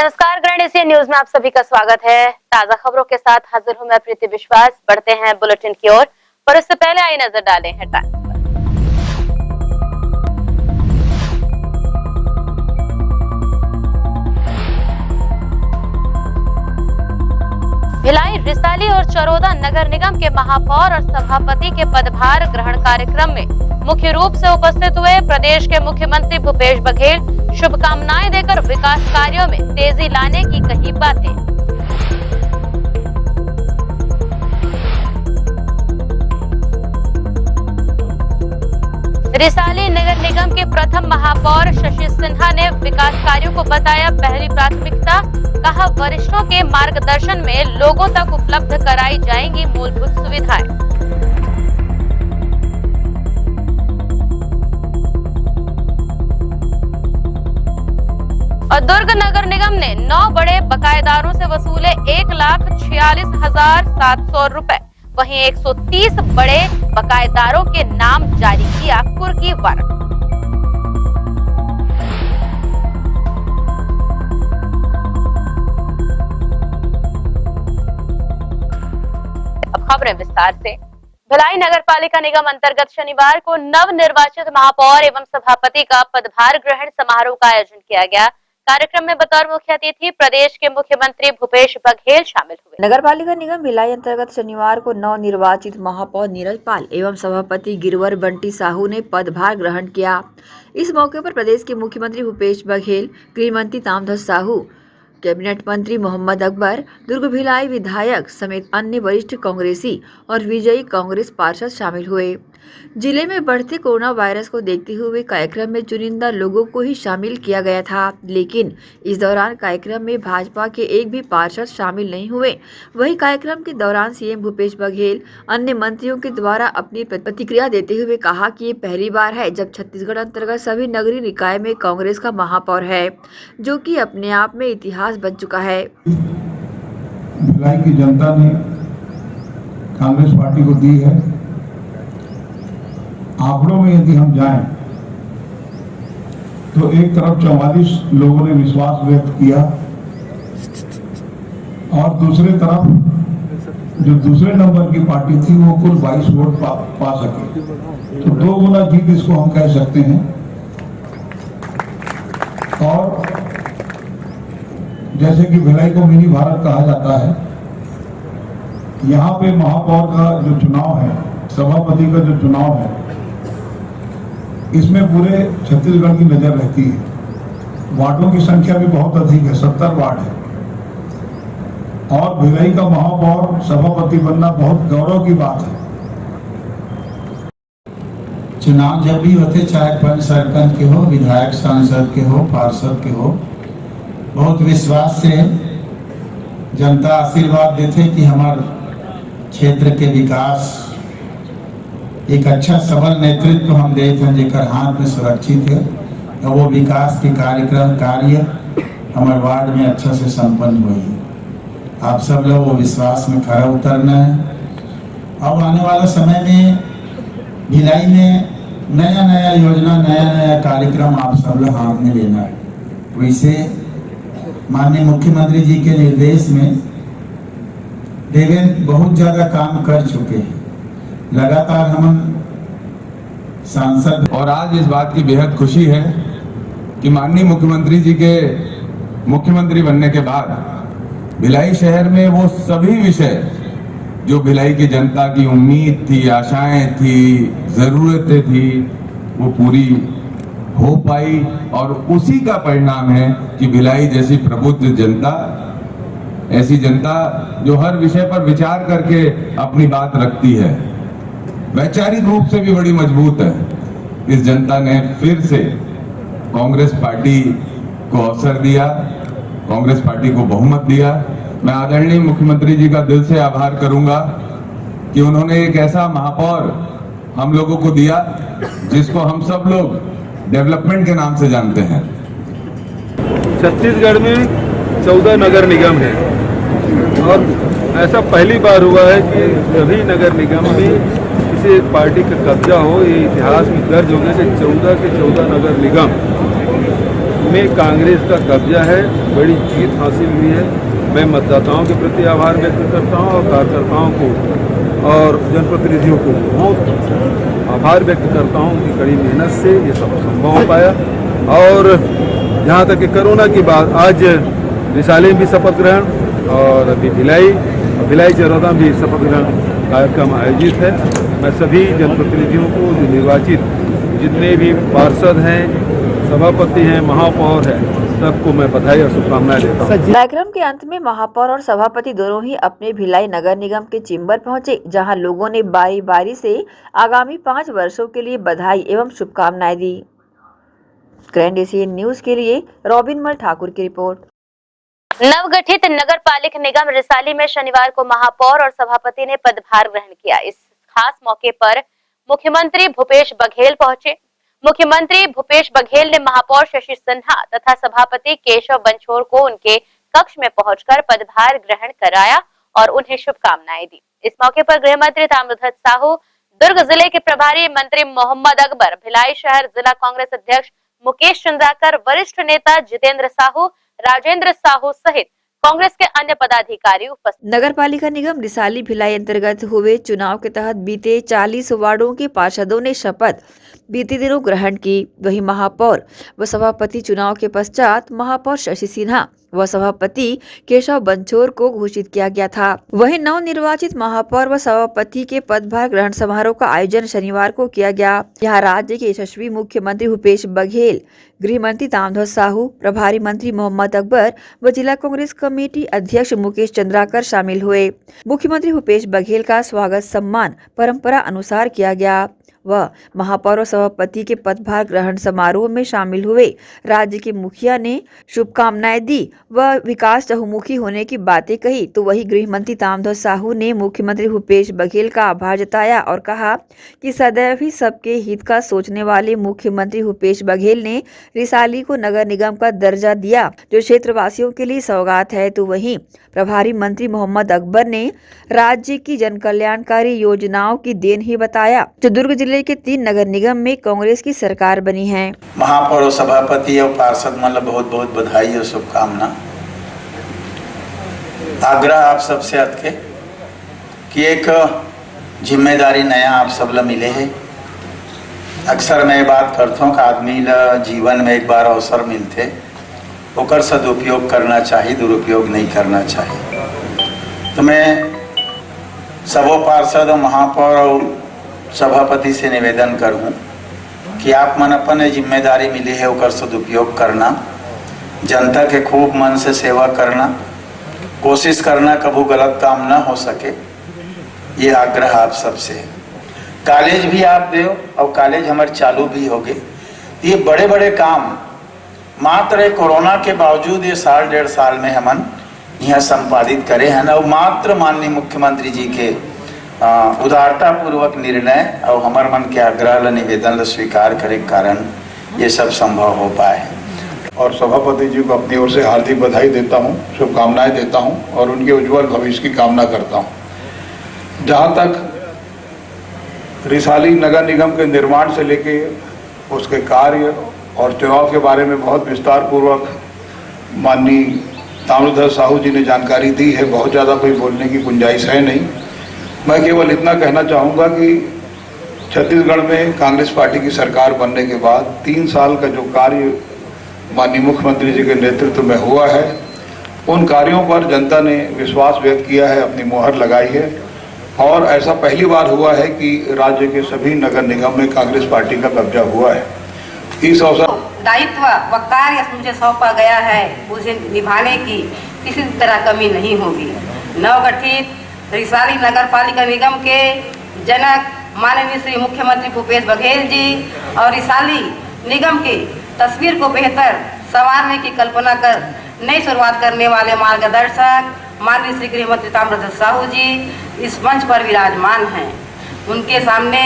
नमस्कार, grand Asia news में आप सभी का स्वागत है। ताजा खबरों के साथ हाजिर हूं मैं प्रीति विश्वास। बढ़ते हैं बुलेटिन की ओर, पर उससे पहले आई नजर डालें हेडलाइंस पर। भिलाई, रिसाली और चरोदा नगर निगम के महापौर और सभापति के पदभार ग्रहण कार्यक्रम में मुख्य रूप से उपस्थित हुए प्रदेश के मुख्यमंत्री भूपेश बघेल। शुभकामनाएं देकर विकास कार्यों में तेजी लाने की कही बातें। रिसाली नगर निगम के प्रथम महापौर शशि सिन्हा ने विकास कार्यों को बताया पहली प्राथमिकता। कहा, वरिष्ठों के मार्गदर्शन में लोगों तक उपलब्ध कराई जाएंगी मूलभूत सुविधाएं। और दुर्ग नगर निगम ने 9 बड़े बकायेदारों से वसूले 1,46,700 रुपए। वहीं 130 बड़े बकायेदारों के नाम जारी किया कुर्की वारंट। अब खबरें विस्तार से। भिलाई नगर पालिका निगम अंतर्गत शनिवार को नव निर्वाचित महापौर एवं सभापति का पदभार ग्रहण समारोह का आयोजन किया गया। कार्यक्रम में बतौर मुख्य अतिथि प्रदेश के मुख्यमंत्री भूपेश बघेल शामिल हुए। नगर पालिका निगम भिलाई अंतर्गत शनिवार को नव निर्वाचित महापौर नीरज पाल एवं सभापति गिरवर बंटी साहू ने पदभार ग्रहण किया। इस मौके पर प्रदेश के मुख्यमंत्री भूपेश बघेल, गृह मंत्री ताम्रध्वज साहू, कैबिनेट मंत्री मोहम्मद अकबर, दुर्ग भिलाई विधायक समेत अन्य वरिष्ठ कांग्रेसी और विजयी कांग्रेस पार्षद शामिल हुए। जिले में बढ़ते कोरोना वायरस को देखते हुए कार्यक्रम में चुनिंदा लोगों को ही शामिल किया गया था, लेकिन इस दौरान कार्यक्रम में भाजपा के एक भी पार्षद शामिल नहीं हुए। वहीं कार्यक्रम के दौरान सीएम भूपेश बघेल अन्य मंत्रियों के द्वारा अपनी प्रतिक्रिया देते हुए कहा कि ये पहली बार है जब छत्तीसगढ़ अंतर्गत सभी नगरीय निकाय में कांग्रेस का महापौर है, जो कि अपने आप में इतिहास बन चुका है। भिलाई की जनता ने कांग्रेस पार्टी को दी है। आंकड़ों में यदि हम जाएं तो एक तरफ 44 लोगों ने विश्वास व्यक्त किया और दूसरे तरफ जो दूसरे नंबर की पार्टी थी वो कुल 22 वोट पा सके, तो 2 गुना जीत इसको हम कह सकते हैं। और जैसे कि भिलाई को मिनी भारत कहा जाता है, यहाँ पे महापौर का जो चुनाव है, सभापति का जो चुनाव है, इसमें पूरे छत्तीसगढ़ की नजर रहती है। वार्डों की संख्या भी बहुत अधिक है, 70 वार्ड है और भिलाई का महापौर सभापति बनना बहुत गौरव की बात है। चुनाव जब भी होते, चाहे पंच सरपंच के हो, विधायक सांसद के हो, पार्षद के हो, बहुत विश्वास से जनता आशीर्वाद देते कि हमारे क्षेत्र के विकास एक अच्छा सबल नेतृत्व हम देते हैं जेकर हाथ में सुरक्षित है और वो विकास के कार्य हमारे वार्ड में अच्छा से संपन्न हुए हैं। आप सब लोग वो विश्वास में खरा उतरना है। अब आने वाला समय में भिलाई में नया नया योजना, नया नया कार्यक्रम आप सब लोग हाथ में लेना है। वैसे माननीय मुख्यमंत्री जी के निर्देश में देवेंद्र बहुत ज्यादा काम कर चुके हैं। लगातार हम सांसद और आज इस बात की बेहद खुशी है कि माननीय मुख्यमंत्री जी के मुख्यमंत्री बनने के बाद भिलाई शहर में वो सभी विषय जो भिलाई की जनता की उम्मीद थी, आशाएं थी, जरूरतें थी, वो पूरी हो पाई और उसी का परिणाम है कि भिलाई जैसी प्रबुद्ध जनता, ऐसी जनता जो हर विषय पर विचार करके अपनी बात रखती है, वैचारिक रूप से भी बड़ी मजबूत है। इस जनता ने फिर से कांग्रेस पार्टी को अवसर दिया, कांग्रेस पार्टी को बहुमत दिया। मैं आदरणीय मुख्यमंत्री जी का दिल से आभार करूंगा कि उन्होंने एक ऐसा महापौर हम लोगों को दिया जिसको हम सब लोग डेवलपमेंट के नाम से जानते हैं। छत्तीसगढ़ में 14 नगर निगम है और ऐसा पहली बार हुआ है कि सभी नगर निगम में किसी पार्टी का कब्जा हो। ये इतिहास में दर्ज हो गया कि 14 के 14 नगर निगम में कांग्रेस का कब्जा है, बड़ी जीत हासिल हुई है। मैं मतदाताओं के प्रति आभार व्यक्त करता हूं और कार्यकर्ताओं को और जनप्रतिनिधियों को बहुत आभार व्यक्त करता हूं कि कड़ी मेहनत से ये सब संभव हो पाया। और जहां तक कि कोरोना की बात, आज रिसाली में भी शपथ ग्रहण और अभी भिलाई चरौदा भी शपथ ग्रहण कार्यक्रम आयोजित है। मैं सभी जनप्रतिनिधियों को, जो निर्वाचित जितने भी पार्षद हैं, सभापति हैं, महापौर हैं, सबको मैं बधाई और शुभकामनाएं देता हूं। कार्यक्रम के अंत में महापौर और सभापति दोनों ही अपने भिलाई नगर निगम के चेंबर पहुंचे, जहां लोगों ने बारी बारी से आगामी 5 वर्षों के लिए बधाई एवं शुभकामनाएं दी। ग्रैंड एशियन न्यूज के लिए रॉबिन मल ठाकुर की रिपोर्ट। नवगठित नगर पालिका निगम रिसाली में शनिवार को महापौर और सभापति ने पदभार ग्रहण किया। इस खास मौके पर मुख्यमंत्री भूपेश बघेल पहुंचे। मुख्यमंत्री भूपेश बघेल ने महापौर शशि सिन्हा तथा सभापति केशव बंछोर को उनके कक्ष में पहुंचकर पदभार ग्रहण कराया और उन्हें शुभकामनाएं दी। इस मौके पर गृह मंत्री ताम्रध्वज साहू, दुर्ग जिले के प्रभारी मंत्री मोहम्मद अकबर, भिलाई शहर जिला कांग्रेस अध्यक्ष मुकेश चंद्राकर, वरिष्ठ नेता जितेंद्र साहू, राजेंद्र साहू सहित कांग्रेस के अन्य पदाधिकारी उपस्थित। नगर पालिका निगम रिसाली भिलाई अंतर्गत हुए चुनाव के तहत बीते 40 वार्डों के पार्षदों ने शपथ बीते दिनों ग्रहण की। वहीं महापौर व सभापति चुनाव के पश्चात महापौर शशि सिन्हा व सभापति केशव बंछोर को घोषित किया गया था। वहीं नवनिर्वाचित महापौर व सभापति के पदभार ग्रहण समारोह का आयोजन शनिवार को किया गया। यहाँ राज्य के यशस्वी मुख्यमंत्री भूपेश बघेल, गृह मंत्री ताम्रध्वज साहू, प्रभारी मंत्री मोहम्मद अकबर व जिला कांग्रेस कमेटी अध्यक्ष मुकेश चंद्राकर शामिल हुए। मुख्यमंत्री भूपेश बघेल का स्वागत सम्मान परंपरा अनुसार किया गया। वह महापौर और सभापति के पदभार ग्रहण समारोह में शामिल हुए राज्य के मुखिया ने शुभकामनाएं दी व विकास चहुमुखी होने की बातें कही। तो वही गृह मंत्री ताम्रध्वज साहू ने मुख्यमंत्री भूपेश बघेल का आभार जताया और कहा कि सदैव ही सबके हित का सोचने वाले मुख्यमंत्री भूपेश बघेल ने रिसाली को नगर निगम का दर्जा दिया, जो क्षेत्रवासियों के लिए सौगात है। तो वहीं प्रभारी मंत्री मोहम्मद अकबर ने राज्य की जनकल्याणकारी योजनाओं की देन ही बताया, जो दुर्ग जिले के 3 नगर निगम में कांग्रेस की सरकार बनी है। महापौर और सभापति और पार्षद मतलब बहुत बहुत बधाई और शुभकामना। आग्रह आप सबसे अटके कि एक जिम्मेदारी नया आप सब ला मिले है। अक्सर मैं बात करता हूँ कि आदमी ला जीवन में एक बार अवसर मिलते, ओकर सदुपयोग करना चाहिए, दुरुपयोग नहीं करना चाहिए। तो मैं सबों पार्षद और महापौर और सभापति से निवेदन करूं कि आप मन अपन जिम्मेदारी मिली है ओकर सदुपयोग करना, जनता के खूब मन से सेवा करना, कोशिश करना कभी गलत काम ना हो सके, ये आग्रह आप सबसे है। कॉलेज भी आप दो और कॉलेज हमारे चालू भी हो गए। ये बड़े बड़े काम मात्र कोरोना के बावजूद ये 1.5 साल में हमन यहाँ संपादित करे हैं और मात्र माननीय मुख्यमंत्री जी के उदारता पूर्वक निर्णय और हमारे मन के आग्रह निवेदन स्वीकार करे के कारण ये सब संभव हो पाए। और सभापति जी को अपनी ओर से हार्दिक बधाई देता हूँ, शुभकामनाएं देता हूँ और उनके उज्जवल भविष्य की कामना करता हूँ। जहाँ तक रिसाली नगर निगम के निर्माण से लेके उसके कार्य और चुनाव के बारे में बहुत विस्तार पूर्वक माननीय ताम्रध्वज साहू जी ने जानकारी दी है, बहुत ज़्यादा कोई बोलने की गुंजाइश है नहीं। मैं केवल इतना कहना चाहूँगा कि छत्तीसगढ़ में कांग्रेस पार्टी की सरकार बनने के बाद 3 साल का जो कार्य माननीय मुख्यमंत्री जी के नेतृत्व में हुआ है, उन कार्यों पर जनता ने विश्वास व्यक्त किया है, अपनी मोहर लगाई है और ऐसा पहली बार हुआ है कि राज्य के सभी नगर निगम में कांग्रेस पार्टी का कब्जा हुआ है। इस अवसर दायित्व व कार्य मुझे सौंपा गया है, उसे निभाने की किसी तरह कमी नहीं होगी। नवगठित रिसाली नगर पालिका निगम के जनक माननीय श्री मुख्यमंत्री भूपेश बघेल जी और रिसाली निगम के तस्वीर को बेहतर संवारने की कल्पना कर नई शुरुआत करने वाले मार्गदर्शक माननीय श्री गृह मंत्री ताम्रध्वज साहू जी इस मंच पर विराजमान हैं। उनके सामने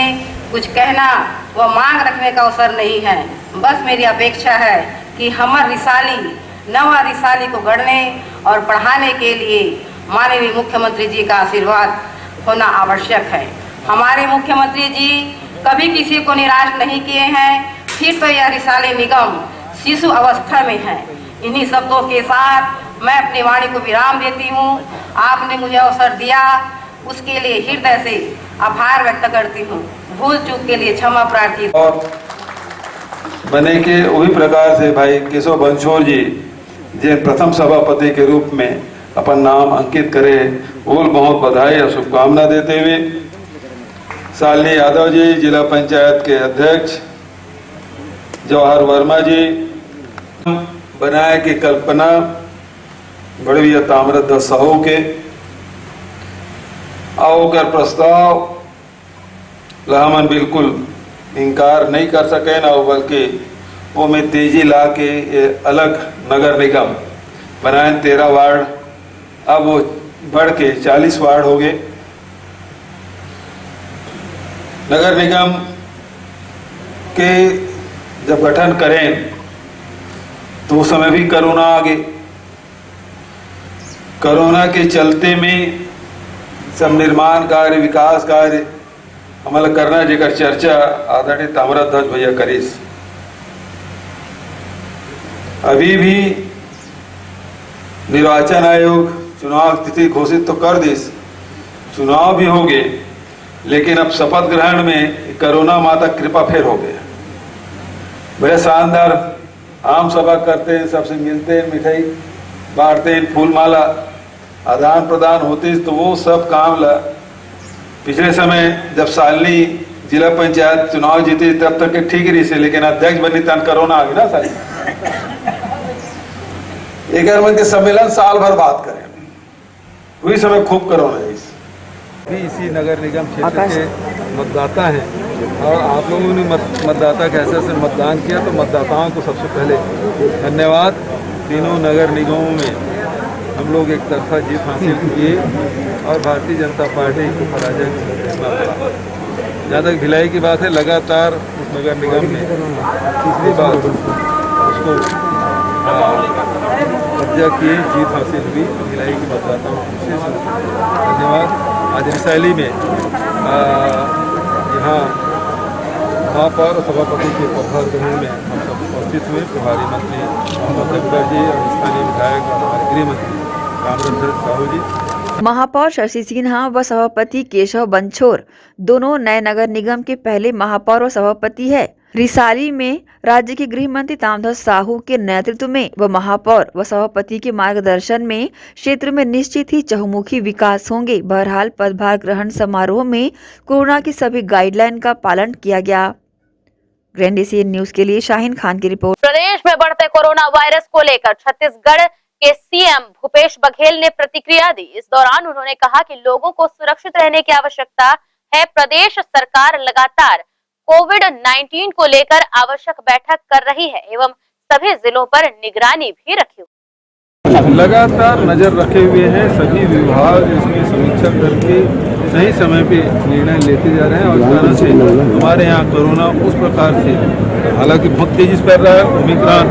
कुछ कहना व मांग रखने का अवसर नहीं है। बस मेरी अपेक्षा है कि हमार रिसाली नवा रिसाली को गढ़ने और बढ़ाने के लिए माननीय मुख्यमंत्री जी का आशीर्वाद होना आवश्यक है। हमारे मुख्यमंत्री जी कभी किसी को निराश नहीं किए हैं। फिर तो यह रिसाली निगम शिशु अवस्था में हैं। इन्हीं शब्दों के साथ मैं अपनी वाणी को विराम देती हूँ। आपने मुझे अवसर दिया, उसके लिए हृदय से आभार व्यक्त करती हूँ। भूल चूक के लिए क्षमा प्रार्थी। और बने के वही प्रकार से भाई केशव बंशोर जी जिन प्रथम सभापति के रूप में अपन नाम अंकित करे, वो बहुत बधाई और शुभकामना देते हुए शालिनी यादव जी जिला पंचायत के अध्यक्ष, जवाहर वर्मा जी बनाए की कल्पना गढ़विया ताम्रध्वज साहू के आओकर प्रस्ताव लहमन बिल्कुल इनकार नहीं कर सके ना, बल्कि वो में तेजी ला के ये अलग नगर निगम बनाए 13 वार्ड, अब वो बढ़ के 40 वार्ड हो गए। नगर निगम के जब गठन करें तो उस समय भी कोरोना आ गई। कोरोना के चलते में सब निर्माण कार्य, विकास कार्य अमल करना जेकर चर्चा आदरणीय ताम्रध्वज भैया करीस। अभी भी निर्वाचन आयोग चुनाव तिथि घोषित तो कर दी, चुनाव भी हो गए, लेकिन अब शपथ ग्रहण में कोरोना माता कृपा फिर हो गया। बड़े शानदार आम सभा करते हैं, सबसे मिलते हैं, मिठाई बांटते हैं, फूल माला आदान प्रदान होते, तो वो सब काम ला पिछले समय जब शालिनी जिला पंचायत चुनाव जीती तब तक के ठीक रही से, लेकिन अध्यक्ष बनी तन कोरोना आ गई ना साली। एक मन के सम्मेलन साल भर बात करें, वही समय खूब कोरोना है। इसी नगर निगम क्षेत्र के मतदाता हैं और आप लोगों ने मतदाता के हैसियत से मतदान किया, तो मतदाताओं को सबसे पहले धन्यवाद। तीनों नगर निगमों में हम लोग एक तरफा जीत हासिल किए और भारतीय जनता पार्टी को पराजय करना पड़ा। जहाँ तक भिलाई की बात है, लगातार उस नगर निगम में तीसरी बार उसको कब्जा किए, जीत हासिल हुई। भिलाई की मतदाताओं को विशेष धन्यवाद। आज रिसाली में यहाँ महापौर और सभापति के पदभार ग्रहण में हम सब उपस्थित हुए। प्रभारी मंत्री मोहम्मद अकबर जी और स्थानीय विधायक और हमारे गृह मंत्री ताम्रध्वज साहू जी, महापौर शशि सिन्हा व सभापति केशव बंछोर दोनों नए नगर निगम के पहले महापौर और सभापति है। रिसाली में राज्य के गृह मंत्री ताम्रध्वज साहू के नेतृत्व में व महापौर व सभापति के मार्गदर्शन में क्षेत्र में निश्चित ही चहुमुखी विकास होंगे। बहरहाल पदभार ग्रहण समारोह में कोरोना की सभी गाइडलाइन का पालन किया गया। ग्रैंड एशियन न्यूज के लिए शाहीन खान की रिपोर्ट। प्रदेश में बढ़ते कोरोना वायरस को लेकर छत्तीसगढ़ के सीएम भूपेश बघेल ने प्रतिक्रिया दी। इस दौरान उन्होंने कहा कि लोगों को सुरक्षित रहने की आवश्यकता है। प्रदेश सरकार लगातार कोविड-19 को लेकर आवश्यक बैठक कर रही है एवं सभी जिलों पर निगरानी भी रखी हुई। लगातार नजर रखे हुए हैं। सभी विभाग इसमें समीक्षा करके सही समय पे निर्णय लेते जा रहे हैं और इस तरह से हमारे यहाँ कोरोना उस प्रकार से हालांकि बहुत तेजी से फैल रहा है। ओमिक्रॉन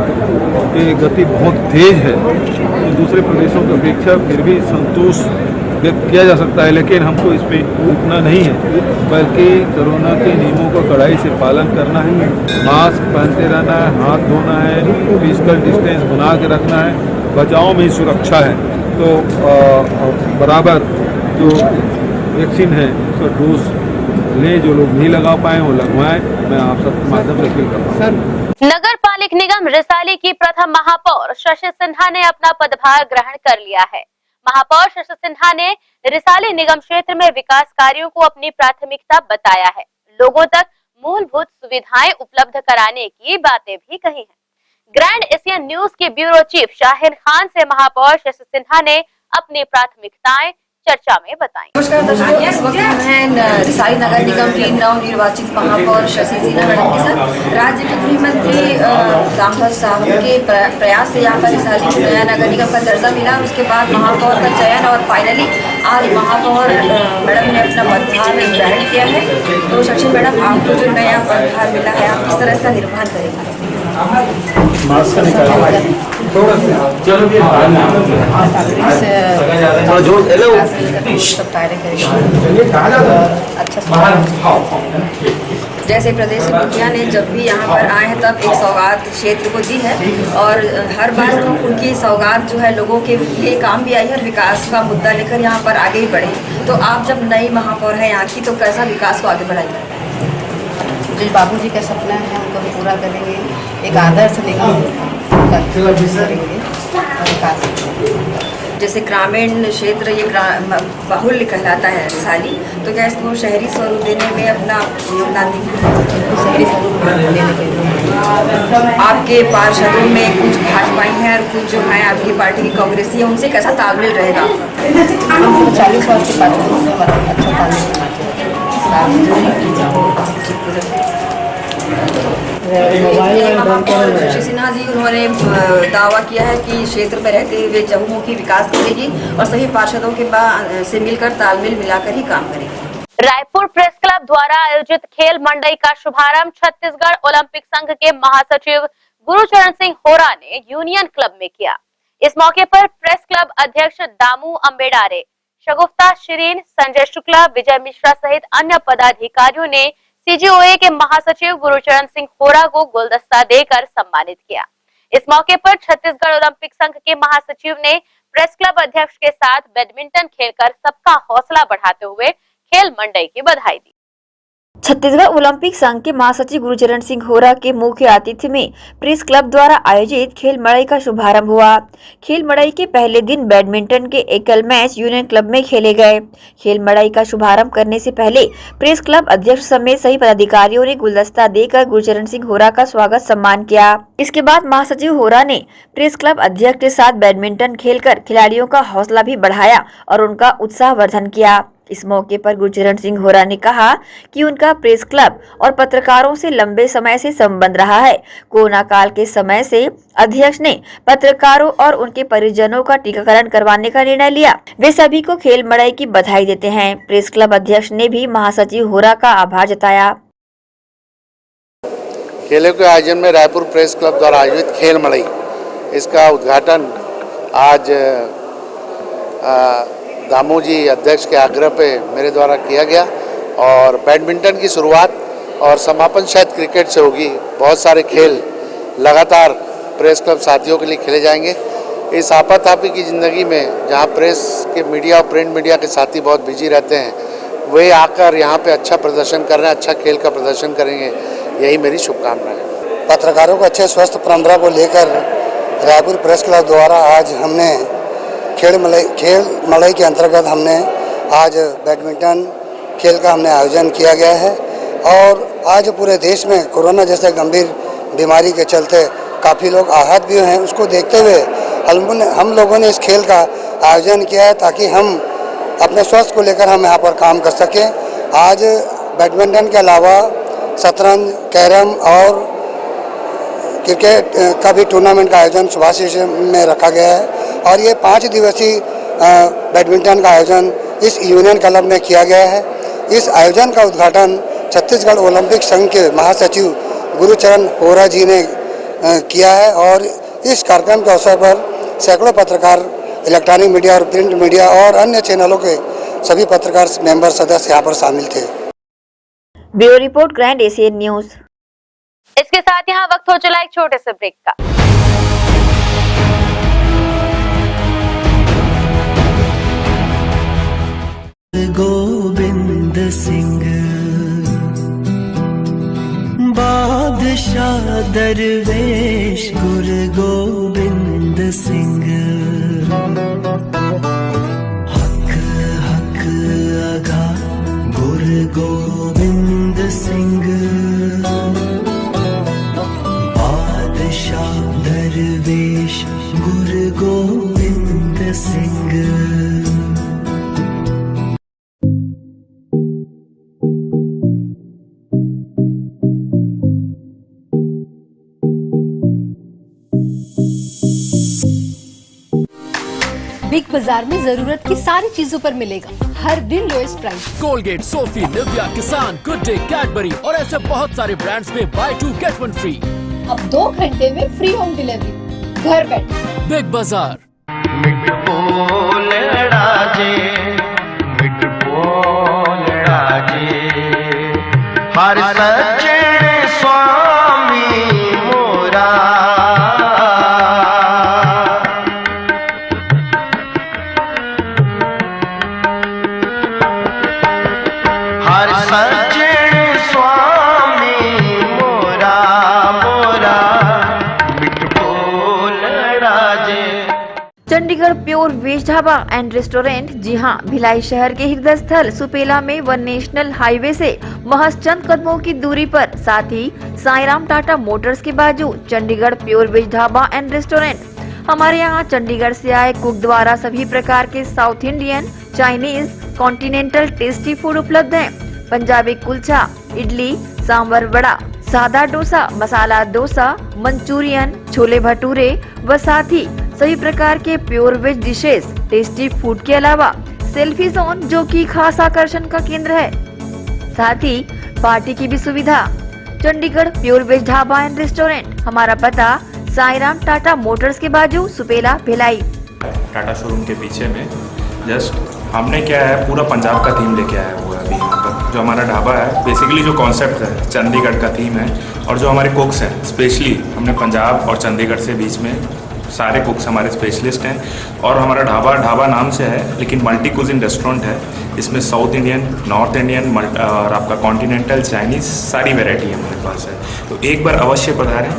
की गति बहुत तेज है, तो दूसरे प्रदेशों की अपेक्षा फिर भी संतोष व्यक्त किया जा सकता है, लेकिन हमको इस पर रुकना नहीं है, बल्कि कोरोना के नियमों का कड़ाई से पालन करना है। मास्क पहनते रहना है, हाथ धोना है, फिजिकल डिस्टेंस बना के रखना है, बचाव में ही सुरक्षा है। तो बराबर जो वैक्सीन है उसका डोज लें, जो लोग नहीं लगा पाए वो लगवाएं। मैं आप सबके माध्यम से अपील करता हूँ। नगर पालिक निगम रिसाली की प्रथम महापौर शशि सिन्हा ने अपना पदभार ग्रहण कर लिया है। महापौर शशि सिन्हा ने रिसाली निगम क्षेत्र में विकास कार्यों को अपनी प्राथमिकता बताया है। लोगों तक मूलभूत सुविधाएं उपलब्ध कराने की बातें भी कही हैं। ग्रैंड एशियन न्यूज के ब्यूरो चीफ शाहीन खान से महापौर शशि सिन्हा ने अपनी प्राथमिकताएं चर्चा में बताई। नमस्कार दर्शकों, इस वक्त मैं रिसाली नगर निगम की नवनिर्वाचित महापौर शशि सिन्हा मैडम के साथ राज्य के गृह मंत्री ताम्रध्वज साहू के प्रयास से यहाँ पर रिसाली को नया नगर निगम का दर्जा मिला। उसके बाद महापौर का चयन और फाइनली आज महापौर मैडम ने अपना पदभार ग्रहण किया है। तो शशि मैडम, आपको जो नया पदभार मिला है, आप किस तरह इसका निर्वहन करेंगे? सब कार्य करेंगे। अच्छा, जैसे प्रदेश के मुखिया ने जब भी यहाँ पर आए हैं तब एक सौगात क्षेत्र को दी है और हर बार तो उनकी सौगात जो है लोगों के लिए काम भी आई है और विकास का मुद्दा लेकर यहाँ पर आगे ही बढ़े। तो आप जब नई महापौर है यहाँ की तो कैसा विकास को आगे बढ़ाएंगे? जो बाबूजी का सपना है उनको हम पूरा करेंगे, एक आदर्श निगम करेंगे और विकास करेंगे। जैसे ग्रामीण क्षेत्र ये बाहुल्य कहलाता है साली, तो क्या इसको शहरी स्वरूप देने में अपना योगदान देंगे? शहरी स्वरूप देने के लिए आपके पार्षदों में कुछ भाजपाई हैं और कुछ जो है आपकी पार्टी की कांग्रेसी है, उनसे कैसा तालमेल रहेगा? हम 40 वर्ष के पार्षदों से अच्छा तालमेल श्री सिन्हा जी उन्होंने दावा किया है कि क्षेत्र में रहते हुए चहुमुखी विकास करेगी और सभी पार्षदों के से मिलकर तालमेल मिलाकर ही काम करेगी। रायपुर प्रेस क्लब द्वारा आयोजित खेल मंडई का शुभारंभ छत्तीसगढ़ ओलंपिक संघ के महासचिव गुरुचरण सिंह होरा ने यूनियन क्लब में किया। इस मौके पर प्रेस क्लब अध्यक्ष दामू अम्बेडारे, शगुफ्ता शिरीन, संजय शुक्ला, विजय मिश्रा सहित अन्य पदाधिकारियों ने सीजीओए के महासचिव गुरुचरण सिंह होरा को गुलदस्ता देकर सम्मानित किया। इस मौके पर छत्तीसगढ़ ओलंपिक संघ के महासचिव ने प्रेस क्लब अध्यक्ष के साथ बैडमिंटन खेलकर सबका हौसला बढ़ाते हुए खेल मंडई की बधाई दी। छत्तीसगढ़ ओलंपिक संघ के महासचिव गुरुचरण सिंह होरा के मुख्य आतिथ्य में प्रेस क्लब द्वारा आयोजित खेल मड़ई का शुभारंभ हुआ। खेल मड़ई के पहले दिन बैडमिंटन के एकल मैच यूनियन क्लब में खेले गए। खेल मड़ई का शुभारंभ करने से पहले प्रेस क्लब अध्यक्ष समेत सभी पदाधिकारियों ने गुलदस्ता देकर गुरुचरण सिंह होरा का स्वागत सम्मान किया। इसके बाद महासचिव होरा ने प्रेस क्लब अध्यक्ष के साथ बैडमिंटन खेलकर खिलाड़ियों का हौसला भी बढ़ाया और उनका उत्साहवर्धन किया। इस मौके पर गुरुचरण सिंह होरा ने कहा कि उनका प्रेस क्लब और पत्रकारों से लंबे समय से संबंध रहा है। कोरोना काल के समय से अध्यक्ष ने पत्रकारों और उनके परिजनों का टीकाकरण करवाने का निर्णय लिया। वे सभी को खेल मड़ई की बधाई देते हैं। प्रेस क्लब अध्यक्ष ने भी महासचिव होरा का आभार जताया। खेलों के आयोजन में रायपुर प्रेस क्लब द्वारा आयोजित खेल मड़ई, इसका उद्घाटन आज दामू जी अध्यक्ष के आग्रह पे मेरे द्वारा किया गया और बैडमिंटन की शुरुआत और समापन शायद क्रिकेट से होगी। बहुत सारे खेल लगातार प्रेस क्लब साथियों के लिए खेले जाएंगे। इस आपातापी की ज़िंदगी में जहां प्रेस के मीडिया और प्रिंट मीडिया के साथी बहुत बिजी रहते हैं, वे आकर यहां पे अच्छा प्रदर्शन कर रहे हैं, अच्छा खेल का प्रदर्शन करेंगे, यही मेरी शुभकामना है। पत्रकारों को अच्छे स्वस्थ परंपरा को लेकर रायपुर प्रेस क्लब द्वारा आज हमने खेल मड़ई के अंतर्गत हमने आज बैडमिंटन खेल का हमने आयोजन किया गया है और आज पूरे देश में कोरोना जैसे गंभीर बीमारी के चलते काफ़ी लोग आहत भी हैं। उसको देखते हुए हम लोगों ने इस खेल का आयोजन किया है ताकि हम अपने स्वास्थ्य को लेकर हम यहाँ पर काम कर सकें। आज बैडमिंटन के अलावा शतरंज, कैरम और क्रिकेट का भी टूर्नामेंट का आयोजन सुभाष में रखा गया है और ये 5 दिवसीय बैडमिंटन का आयोजन इस यूनियन क्लब में किया गया है। इस आयोजन का उद्घाटन छत्तीसगढ़ ओलंपिक संघ के महासचिव गुरुचरण होरा जी ने किया है और इस कार्यक्रम के अवसर पर सैकड़ों पत्रकार, इलेक्ट्रॉनिक मीडिया और प्रिंट मीडिया और अन्य चैनलों के सभी पत्रकार मेंबर सदस्य यहाँ पर शामिल थे। Bureau report, grand Asian news. इसके साथ यहाँ वक्त हो चला एक छोटे से ब्रेक का। गोविंद सिंह बादशाह दरवेश गुरु गोविंद सिंह, हक हक अगा गुरु गोविंद सिंह, बादशाह दरवेश गुरु गोविंद सिंह। बिग बाजार में जरूरत की सारी चीजों पर मिलेगा हर दिन lowest price. Colgate, Sophie, Nivea, किसान, गुड डे, कैडबरी और ऐसे बहुत सारे ब्रांड्स में बाय 2 गेट 1 फ्री। अब 2 घंटे में फ्री होम डिलीवरी घर बैठे। Big bazaar. हर सच Chandigarh pure veg dhaba and restaurant. जी हां, भिलाई शहर के हृदय स्थल सुपेला में वन नेशनल हाईवे से महज चंद कदमों की दूरी पर, साथ ही साईराम टाटा मोटर्स के बाजू Chandigarh pure veg dhaba and restaurant. हमारे यहाँ चंडीगढ़ से आए कुक द्वारा सभी प्रकार के South Indian, Chinese, continental tasty food उपलब्ध है। पंजाबी कुलचा, इडली, सांभर वड़ा, सादा डोसा, मसाला डोसा, मंचूरियन, छोले भटूरे व साथ ही सभी प्रकार के pure veg dishes, tasty food के अलावा सेल्फी जोन जो कि खास आकर्षण का केंद्र है, साथ ही पार्टी की भी सुविधा। Chandigarh pure veg dhaba and restaurant. हमारा पता साईराम टाटा मोटर्स के बाजू सुपेला भिलाई। टाटा शोरूम के पीछे में जस्ट हमने क्या है पूरा पंजाब का थीम लेके आया हुआ है अभी यहाँ पर। जो हमारा ढाबा है बेसिकली जो कॉन्सेप्ट है चंडीगढ़ का थीम है, और जो हमारे कुक्स हैं स्पेशली हमने पंजाब और चंडीगढ़ से बीच में सारे कुक्स हमारे स्पेशलिस्ट हैं। और हमारा ढाबा नाम से है लेकिन मल्टी कुजिन रेस्टोरेंट है। इसमें साउथ इंडियन, नॉर्थ इंडियन और आपका कॉन्टिनेंटल, चाइनीज सारी वेराइटी हमारे पास है, तो एक बार अवश्य पधारें।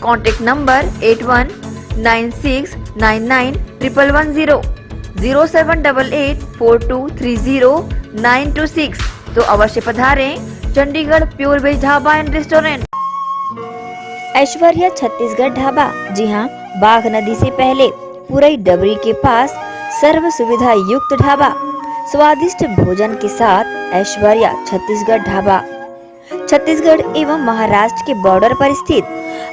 Contact number 8196991110, 0788423096। तो अवश्य पधारें Chandigarh pure veg dhaba and restaurant. Aishwarya Chhattisgarh dhaba. जी हाँ, बाघ नदी से पहले पुरई डबरी के पास सर्व सुविधा युक्त ढाबा, स्वादिष्ट भोजन के साथ ऐश्वर्या छत्तीसगढ़ ढाबा। छत्तीसगढ़ एवं महाराष्ट्र के बॉर्डर पर स्थित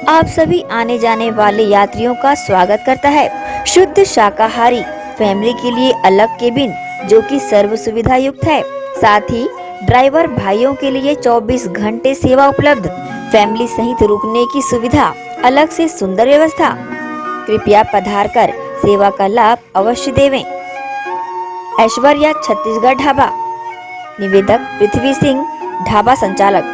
आप सभी आने जाने वाले यात्रियों का स्वागत करता है। शुद्ध शाकाहारी फैमिली के लिए अलग केबिन जो कि सर्व सुविधा युक्त है, साथ ही ड्राइवर भाइयों के लिए 24 घंटे सेवा उपलब्ध, फैमिली सहित रुकने की सुविधा, अलग से सुंदर व्यवस्था। कृपया पधारकर सेवा का लाभ अवश्य देवें। ऐश्वर्या छत्तीसगढ़ ढाबा। निवेदक पृथ्वी सिंह, ढाबा संचालक।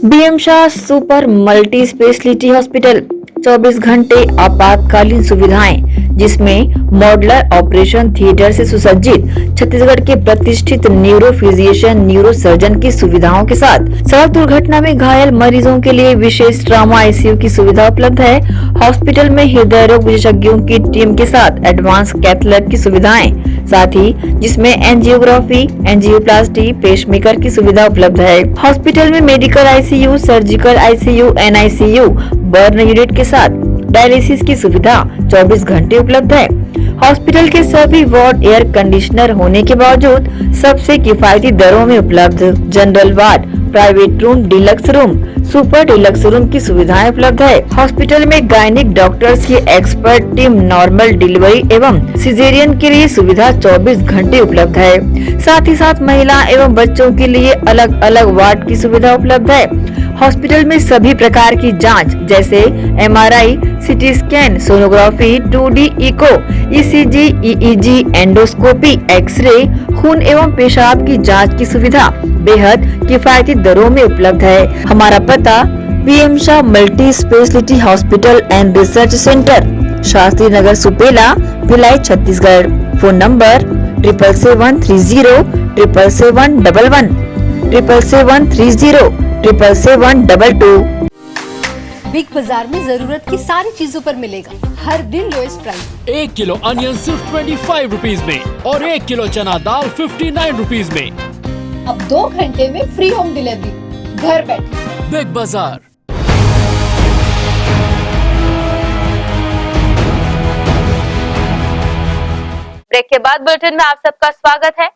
BM Shah super multi speciality hospital, 24 घंटे आपातकालीन सुविधाएं, जिसमें मॉडुलर ऑपरेशन थिएटर से सुसज्जित, छत्तीसगढ़ के प्रतिष्ठित न्यूरो फिजिशियन, न्यूरो सर्जन की सुविधाओं के साथ सड़क दुर्घटना में घायल मरीजों के लिए विशेष ट्रॉमा आईसीयू की सुविधा उपलब्ध है। हॉस्पिटल में हृदय रोग विशेषज्ञों की टीम के साथ एडवांस कैथ लैब की सुविधाएं, साथ ही जिसमें एंजियोग्राफी, एंजियोप्लास्टी, पेसमेकर की सुविधा उपलब्ध है। हॉस्पिटल में medical ICU, surgical ICU, NICU, burn unit के साथ डायलिसिस की सुविधा 24 घंटे उपलब्ध है। हॉस्पिटल के सभी वार्ड एयर कंडीशनर होने के बावजूद सबसे किफायती दरों में उपलब्ध। General ward, private room, deluxe room, super deluxe room की सुविधाएं उपलब्ध है। हॉस्पिटल में गायनिक डॉक्टर्स की एक्सपर्ट टीम नॉर्मल डिलीवरी एवं सिजेरियन के लिए सुविधा 24 घंटे उपलब्ध है। साथ ही साथ महिला एवं बच्चों के लिए अलग अलग वार्ड की सुविधा उपलब्ध है। हॉस्पिटल में सभी प्रकार की जांच जैसे MRI, CT scan, sonography, 2D echo, ECG, EEG, endoscopy, x ray, खून एवं पेशाब की जांच की सुविधा बेहद किफायती दरों में उपलब्ध है। हमारा पता BM Shah multi speciality hospital and research centre, Shastri Nagar, Supela, Bhilai, Chhattisgarh. Phone number 7713077711, 77307722। Big Bazaar में जरूरत की सारी चीजों पर मिलेगा हर दिन लोएस्ट प्राइस। 1 किलो अनियन सिर्फ 25 रुपीज में और 1 किलो चना दाल 59 रुपीज में। अब 2 घंटे में फ्री होम डिलीवरी घर बैठे। बिग बाजार। ब्रेक के बाद बुलेटिन में आप सबका स्वागत है।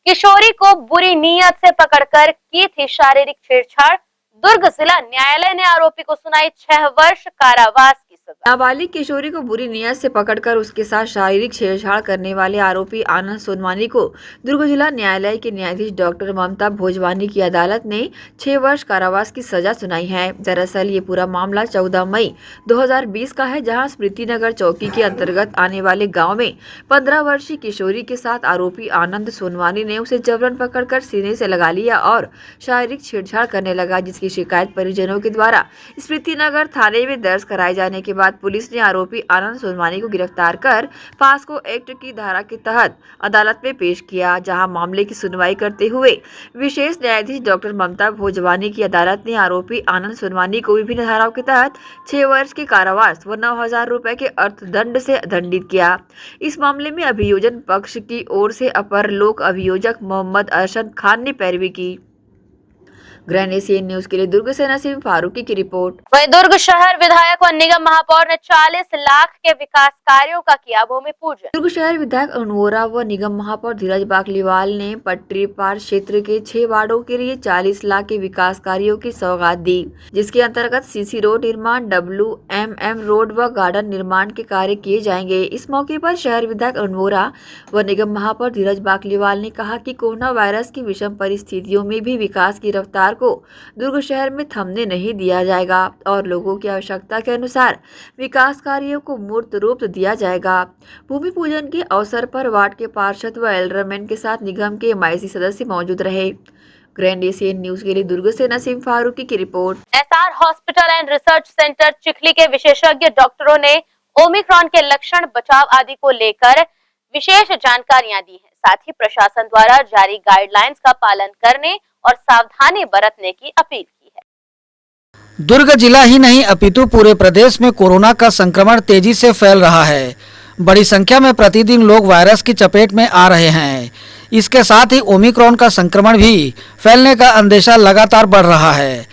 किशोरी को बुरी नीयत से पकड़कर की थी शारीरिक छेड़छाड़, दुर्ग जिला न्यायालय ने आरोपी को सुनाई 6 वर्ष कारावास की सजा। नाबालिग किशोरी को बुरी नीयत से पकड़कर उसके साथ शारीरिक छेड़छाड़ करने वाले आरोपी आनंद सोनवानी को दुर्ग जिला न्यायालय के न्यायाधीश डॉक्टर ममता भोजवानी की अदालत ने 6 वर्ष कारावास की सजा सुनाई है। दरअसल ये पूरा मामला 14 मई 2020 का है, जहां स्मृति नगर चौकी के अंतर्गत आने वाले गाँव में 15 वर्षीय किशोरी के साथ आरोपी आनंद सोनवानी ने उसे जबरन पकड़कर सीने से लगा लिया और शारीरिक छेड़छाड़ करने लगा, जिसकी शिकायत परिजनों के द्वारा स्मृति नगर थाने में दर्ज कराए जाने के बाद पुलिस ने आरोपी आनंद सोनवानी को गिरफ्तार कर पास्को एक्ट की धारा के तहत अदालत में पेश किया, जहां मामले की सुनवाई करते हुए विशेष न्यायाधीश डॉक्टर ममता भोजवानी की अदालत ने आरोपी आनंद सोनवानी को विभिन्न धाराओं के तहत 6 वर्ष के कारावास व 9,000 रुपए के अर्थदंड से दंडित किया। इस मामले में अभियोजन पक्ष की ओर से अपर लोक अभियोजक मोहम्मद अरशद खान ने पैरवी की। ग्रैंड एशियन न्यूज के लिए दुर्ग से नसीम फारूकी की रिपोर्ट। वहीं दुर्ग शहर विधायक व निगम महापौर ने 40 लाख के विकास कार्यों का किया भूमि पूजन। दुर्ग शहर विधायक अनवोरा व निगम महापौर धीरज बाकलीवाल ने पटरी पार क्षेत्र के 6 वार्डों के लिए 40 लाख के विकास कार्यों की सौगात दी, जिसके अंतर्गत सीसी रोड निर्माण, WMM रोड व गार्डन निर्माण के कार्य किए जाएंगे। इस मौके पर शहर विधायक अनवोरा व निगम महापौर धीरज बाकलीवाल ने कहा कि कोरोना वायरस की विषम परिस्थितियों में भी विकास की रफ्तार को दुर्ग शहर में थमने नहीं दिया जाएगा और लोगों की आवश्यकता के अनुसार विकास कार्यों को मूर्त रूप दिया जाएगा। भूमि पूजन के अवसर पर वार्ड के पार्षद व एल्डरमैन के साथ निगम के MIC सदस्य मौजूद रहे। ग्रैंड एशियन न्यूज के लिए दुर्ग से नसीम फारूकी की report. SR hospital and research centre Chikhli के विशेषज्ञ डॉक्टरों ने ओमिक्रॉन के लक्षण, बचाव आदि को लेकर विशेष जानकारियां दी हैं। साथ ही प्रशासन द्वारा जारी गाइडलाइंस का पालन करने और सावधानी बरतने की अपील की है। दुर्ग जिला ही नहीं अपितु पूरे प्रदेश में कोरोना का संक्रमण तेजी से फैल रहा है। बड़ी संख्या में प्रतिदिन लोग वायरस की चपेट में आ रहे हैं। इसके साथ ही ओमिक्रॉन का संक्रमण भी फैलने का अंदेशा लगातार बढ़ रहा है।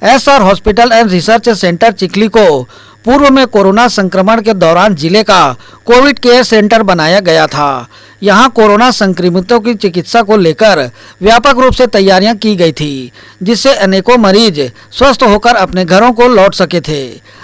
SR hospital and research centre Chikhli को पूर्व में कोरोना संक्रमण के दौरान जिले का कोविड केयर सेंटर बनाया गया था। यहां कोरोना संक्रमितों की चिकित्सा को लेकर व्यापक रूप से तैयारियां की गई थी, जिससे अनेकों मरीज स्वस्थ होकर अपने घरों को लौट सके थे।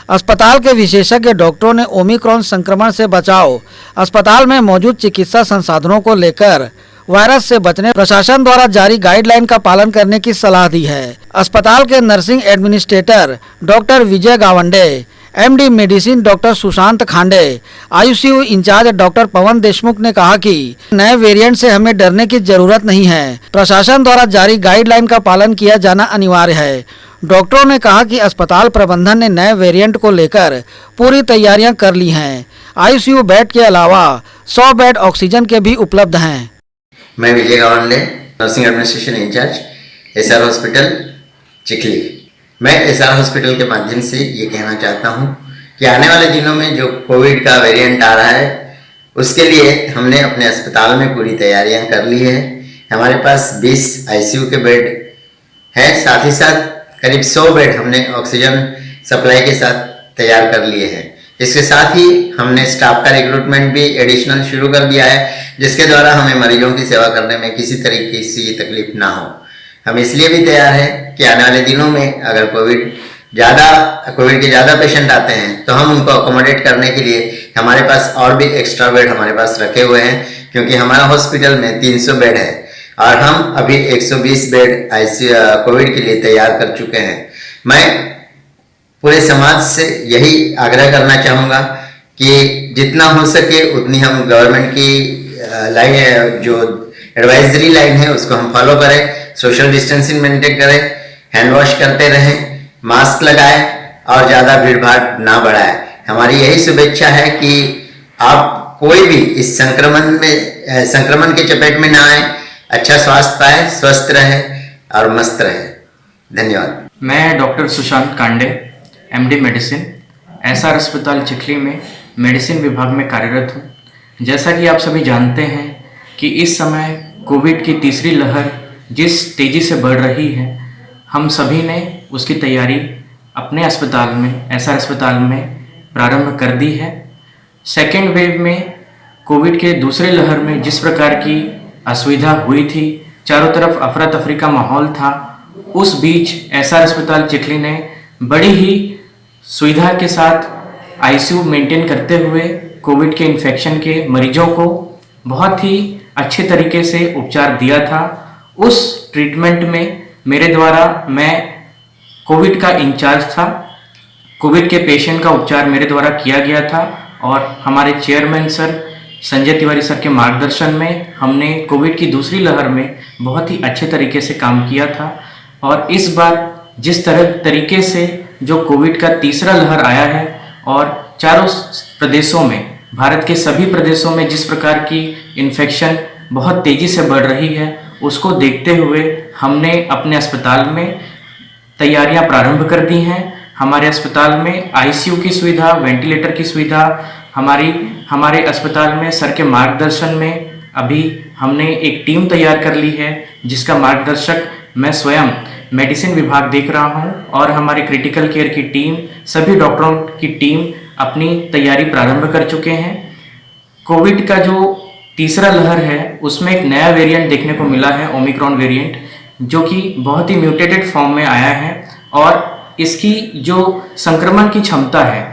अस्पताल के विशेषज्ञ डॉक्टरों ने ओमिक्रॉन संक्रमण से बचाव, अस्पताल में मौजूद चिकित्सा संसाधनों को लेकर वायरस से बचने प्रशासन द्वारा जारी गाइडलाइन का पालन करने की सलाह दी है। अस्पताल के nursing administrator doctor Vijay Gawande, MD medicine doctor Sushant Khande, ICU incharge doctor Pawan Deshmukh ने कहा कि नए वेरिएंट से हमें डरने की जरूरत नहीं है। प्रशासन द्वारा जारी गाइडलाइन का पालन किया जाना अनिवार्य है। डॉक्टरों ने कहा कि अस्पताल प्रबंधन ने नए वेरिएंट को लेकर पूरी तैयारियां कर ली हैं। ICU बेड के अलावा 100 बेड ऑक्सीजन के भी उपलब्ध हैं। मैं Vijay Gawande, nursing administration incharge, SR hospital Chikhli. मैं SR हॉस्पिटल के माध्यम से ये कहना चाहता हूँ कि आने वाले दिनों में जो कोविड का वेरिएंट आ रहा है, उसके लिए हमने अपने अस्पताल में पूरी तैयारियां कर ली है। हमारे पास 20 ICU के बेड हैं, साथ ही साथ करीब 100 बेड हमने ऑक्सीजन सप्लाई के साथ तैयार कर लिए हैं। इसके साथ ही हमने स्टाफ का रिक्रूटमेंट भी एडिशनल शुरू कर दिया है, जिसके द्वारा हमें मरीजों की सेवा करने में किसी तरीके की तकलीफ ना हो। हम इसलिए भी तैयार हैं कि आने वाले दिनों में अगर कोविड के ज़्यादा पेशेंट आते हैं तो हम उनको अकोमोडेट करने के लिए हमारे पास और भी एक्स्ट्रा बेड हमारे पास रखे हुए हैं, क्योंकि हमारा हॉस्पिटल में 300 बेड है और हम अभी 120 बेड कोविड के लिए तैयार कर चुके हैं। मैं पूरे समाज से यही आग्रह करना चाहूँगा कि जितना हो सके उतनी हम गवर्नमेंट की लाइन, जो एडवाइजरी लाइन है, उसको हम फॉलो करें, सोशल डिस्टेंसिंग मेंटेन करें, हैंड वॉश करते रहें, मास्क लगाएं और ज़्यादा भीड़ भाड़ ना बढ़ाएं। हमारी यही शुभेच्छा है कि आप कोई भी इस संक्रमण के चपेट में ना आए, अच्छा स्वास्थ्य पाए, स्वस्थ रहे और मस्त रहे। धन्यवाद। मैं doctor Sushant Khande, MD medicine, SR अस्पताल चिखली में मेडिसिन विभाग में कार्यरत हूँ। जैसा कि आप सभी जानते हैं कि इस समय कोविड की तीसरी लहर जिस तेज़ी से बढ़ रही है, हम सभी ने उसकी तैयारी अपने अस्पताल में, SR अस्पताल में प्रारंभ कर दी है। सेकेंड वेव में कोविड के दूसरे लहर में जिस प्रकार की असुविधा हुई थी, चारों तरफ अफरा तफरी का माहौल था, उस बीच SR अस्पताल चिखली ने बड़ी ही सुविधा के साथ ICU मेंटेन करते हुए कोविड के इन्फेक्शन के मरीजों को बहुत ही अच्छे तरीके से उपचार दिया था। उस ट्रीटमेंट में मेरे द्वारा, मैं कोविड का इंचार्ज था, कोविड के पेशेंट का उपचार मेरे द्वारा किया गया था और हमारे chairman sir Sanjay Tiwari sir के मार्गदर्शन में हमने कोविड की दूसरी लहर में बहुत ही अच्छे तरीके से काम किया था। और इस बार जिस तरीके से जो कोविड का तीसरा लहर आया है और चारों प्रदेशों में, भारत के सभी प्रदेशों में जिस प्रकार की इन्फेक्शन बहुत तेज़ी से बढ़ रही है, उसको देखते हुए हमने अपने अस्पताल में तैयारियां प्रारंभ कर दी हैं। हमारे अस्पताल में आईसीयू की सुविधा, वेंटिलेटर की सुविधा, हमारे अस्पताल में सर के मार्गदर्शन में अभी हमने एक टीम तैयार कर ली है, जिसका मार्गदर्शक मैं स्वयं मेडिसिन विभाग देख रहा हूं, और हमारे क्रिटिकल केयर की टीम, सभी डॉक्टरों की टीम अपनी तैयारी प्रारंभ कर चुके हैं। कोविड का जो तीसरा लहर है उसमें एक नया वेरिएंट देखने को मिला है, ओमिक्रॉन वेरिएंट, जो कि बहुत ही म्यूटेटेड फॉर्म में आया है, और इसकी जो संक्रमण की क्षमता है,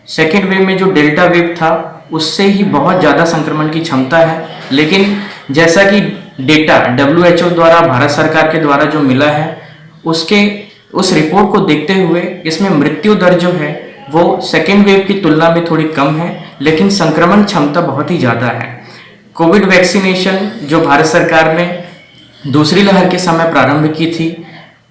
सेकेंड वेव में जो डेल्टा वेव था उससे ही बहुत ज़्यादा संक्रमण की क्षमता है। लेकिन जैसा कि डेटा WHO द्वारा, भारत सरकार के द्वारा जो मिला है, उस रिपोर्ट को देखते हुए इसमें मृत्यु दर जो है वो सेकेंड वेव की तुलना में थोड़ी कम है, लेकिन संक्रमण क्षमता बहुत ही ज़्यादा है। कोविड वैक्सीनेशन जो भारत सरकार ने दूसरी लहर के समय प्रारंभ की थी,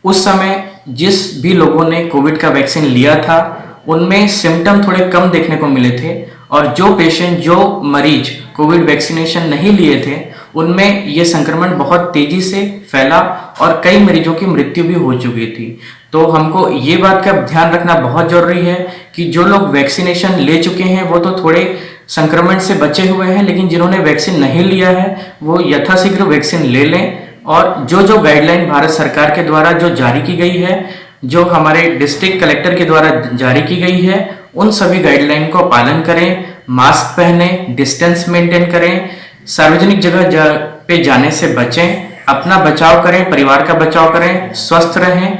उस समय जिस भी लोगों ने कोविड का वैक्सीन लिया था उनमें सिम्टम थोड़े कम देखने को मिले थे, और जो मरीज कोविड वैक्सीनेशन नहीं लिए थे उनमें ये संक्रमण बहुत तेजी से फैला और कई मरीजों की मृत्यु भी हो चुकी थी। तो हमको ये बात का ध्यान रखना बहुत जरूरी है कि जो लोग वैक्सीनेशन ले चुके हैं वो तो थोड़े संक्रमण से बचे हुए हैं, लेकिन जिन्होंने वैक्सीन नहीं लिया है वो यथाशीघ्र वैक्सीन ले लें, और जो गाइडलाइन भारत सरकार के द्वारा जो जारी की गई है, जो हमारे डिस्ट्रिक्ट कलेक्टर के द्वारा जारी की गई है, उन सभी गाइडलाइन को पालन करें, मास्क पहने, डिस्टेंस मेंटेन करें, सार्वजनिक जगह पे जाने से बचें, अपना बचाव करें, परिवार का बचाव करें, स्वस्थ रहें,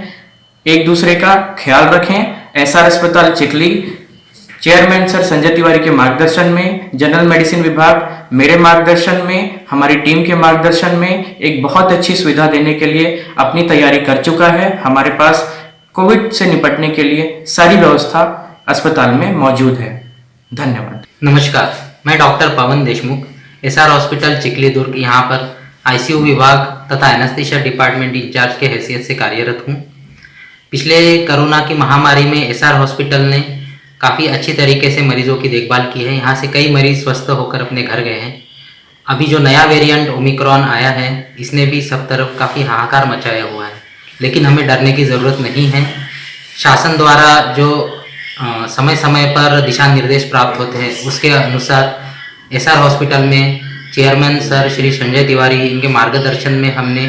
एक दूसरे का ख्याल रखें। एसआर अस्पताल चिखली चेयरमैन सर संजय तिवारी के मार्गदर्शन में, जनरल मेडिसिन विभाग मेरे मार्गदर्शन में, हमारी टीम के मार्गदर्शन में एक बहुत अच्छी सुविधा देने के लिए अपनी तैयारी कर चुका है। हमारे पास कोविड से निपटने के लिए सारी व्यवस्था अस्पताल में मौजूद है। धन्यवाद। नमस्कार, मैं doctor Pawan Deshmukh, SR hospital Chikhli दुर्ग, यहाँ पर आईसीयू विभाग तथा एनेस्थीसिया डिपार्टमेंट इंचार्ज के हैसियत से कार्यरत हूँ। पिछले कोरोना की महामारी में एसआर हॉस्पिटल ने काफ़ी अच्छी तरीके से मरीजों की देखभाल की है। यहाँ से कई मरीज स्वस्थ होकर अपने घर गए हैं। अभी जो नया वेरिएंट ओमिक्रॉन आया है, इसने भी सब तरफ काफ़ी हाहाकार मचाया हुआ है, लेकिन हमें डरने की ज़रूरत नहीं है। शासन द्वारा जो समय समय पर दिशा निर्देश प्राप्त होते हैं, उसके अनुसार एसआर हॉस्पिटल में चेयरमैन सर श्री संजय तिवारी, इनके मार्गदर्शन में हमने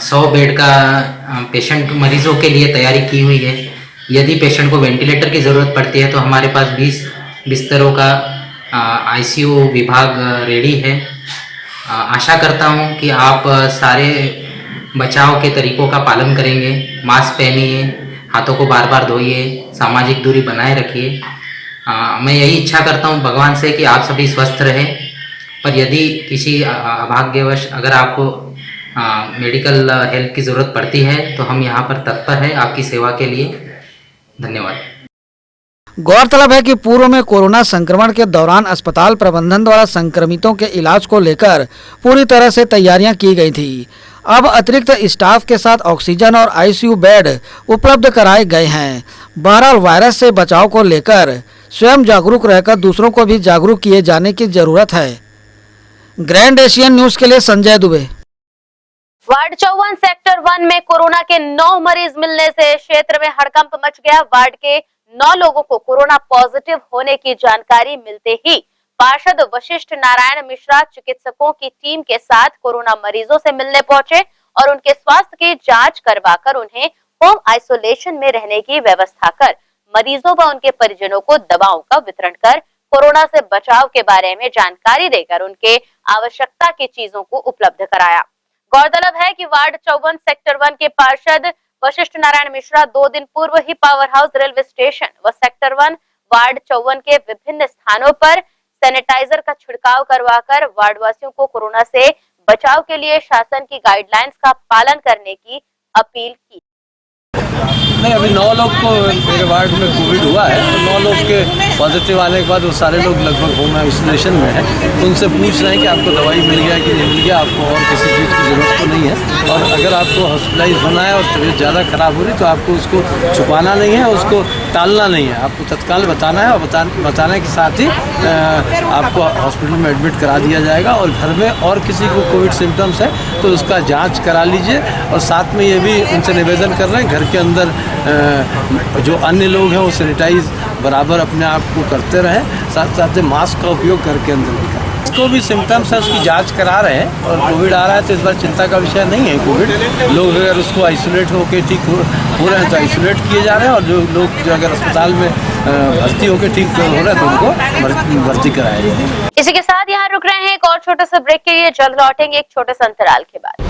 100 बेड का पेशेंट मरीजों के लिए तैयारी की हुई है। यदि पेशेंट को वेंटिलेटर की ज़रूरत पड़ती है तो हमारे पास 20 बिस्तरों का आईसीयू विभाग रेडी है। आशा करता हूं कि आप सारे बचाव के तरीकों का पालन करेंगे। मास्क पहनिए, हाथों को बार बार धोइए, सामाजिक दूरी बनाए रखिए। मैं यही इच्छा करता हूं भगवान से कि आप सभी स्वस्थ रहें। पर यदि किसी अभाग्यवश अगर आपको मेडिकल हेल्प की ज़रूरत पड़ती है तो हम यहाँ पर तत्पर हैं आपकी सेवा के लिए। धन्यवाद। गौरतलब है कि पूर्व में कोरोना संक्रमण के दौरान अस्पताल प्रबंधन द्वारा संक्रमितों के इलाज को लेकर पूरी तरह से तैयारियां की गई थी। अब अतिरिक्त स्टाफ के साथ ऑक्सीजन और आईसीयू बेड उपलब्ध कराए गए हैं। बहरहाल वायरस से बचाव को लेकर स्वयं जागरूक रहकर दूसरों को भी जागरूक किए जाने की जरूरत है। ग्रैंड एशियन न्यूज के लिए संजय दुबे। वार्ड 54 सेक्टर 1 में कोरोना के 9 मरीज मिलने से क्षेत्र में हड़कंप मच गया। वार्ड के 9 लोगों को कोरोना पॉजिटिव होने की जानकारी मिलते ही पार्षद वशिष्ठ नारायण मिश्रा चिकित्सकों की टीम के साथ कोरोना मरीजों से मिलने पहुंचे और उनके स्वास्थ्य की जांच करवाकर उन्हें होम आइसोलेशन में रहने की व्यवस्था कर मरीजों व उनके परिजनों को दवाओं का वितरण कर कोरोना से बचाव के बारे में जानकारी देकर उनके आवश्यकता की चीजों को उपलब्ध कराया। गौरतलब है कि वार्ड 54 सेक्टर 1 के पार्षद वशिष्ठ नारायण मिश्रा 2 दिन पूर्व ही पावर हाउस रेलवे स्टेशन व सेक्टर 1 वार्ड 54 के विभिन्न स्थानों पर सैनिटाइजर का छिड़काव करवाकर वार्डवासियों को कोरोना से बचाव के लिए शासन की गाइडलाइंस का पालन करने की अपील की। नहीं, अभी 9 लोग को मेरे वार्ड में कोविड हुआ है, तो 9 लोग के पॉजिटिव आने के बाद वो सारे लोग लगभग होम आइसोलेशन में हैं। उनसे पूछ रहे हैं कि आपको दवाई मिल गया कि नहीं मिल गया, आपको और किसी चीज़ की ज़रूरत तो नहीं है। और अगर आपको हॉस्पिटलाइज होना है और तबीयत ज़्यादा ख़राब हो रही तो आपको उसको छुपाना नहीं है, उसको टालना नहीं है, आपको तत्काल बताना है और बताने के साथ ही आपको हॉस्पिटल में एडमिट करा दिया जाएगा। और घर में और किसी को कोविड सिम्टम्स है तो उसका जांच करा लीजिए। और साथ में ये भी उनसे निवेदन कर रहे हैं, घर के अंदर जो अन्य लोग हैं वो सैनिटाइज बराबर अपने आप को करते रहें, साथ साथ मास्क का उपयोग घर के अंदर भी करें। इसको भी सिम्टम्स है, उसकी जांच करा रहे हैं और कोविड आ रहा है तो इस बार चिंता का विषय नहीं है कोविड। लोग अगर उसको आइसोलेट होकर ठीक हो रहे हैं तो आइसोलेट किए जा रहे हैं, और जो लोग जो अगर अस्पताल में भर्ती होकर ठीक हो रहे हैं तो उनको भर्ती कराया जाए। इसी के साथ यहाँ रुक रहे हैं एक और छोटा सा ब्रेक के लिए, जल्द लौटेंगे एक छोटे से अंतराल के बाद।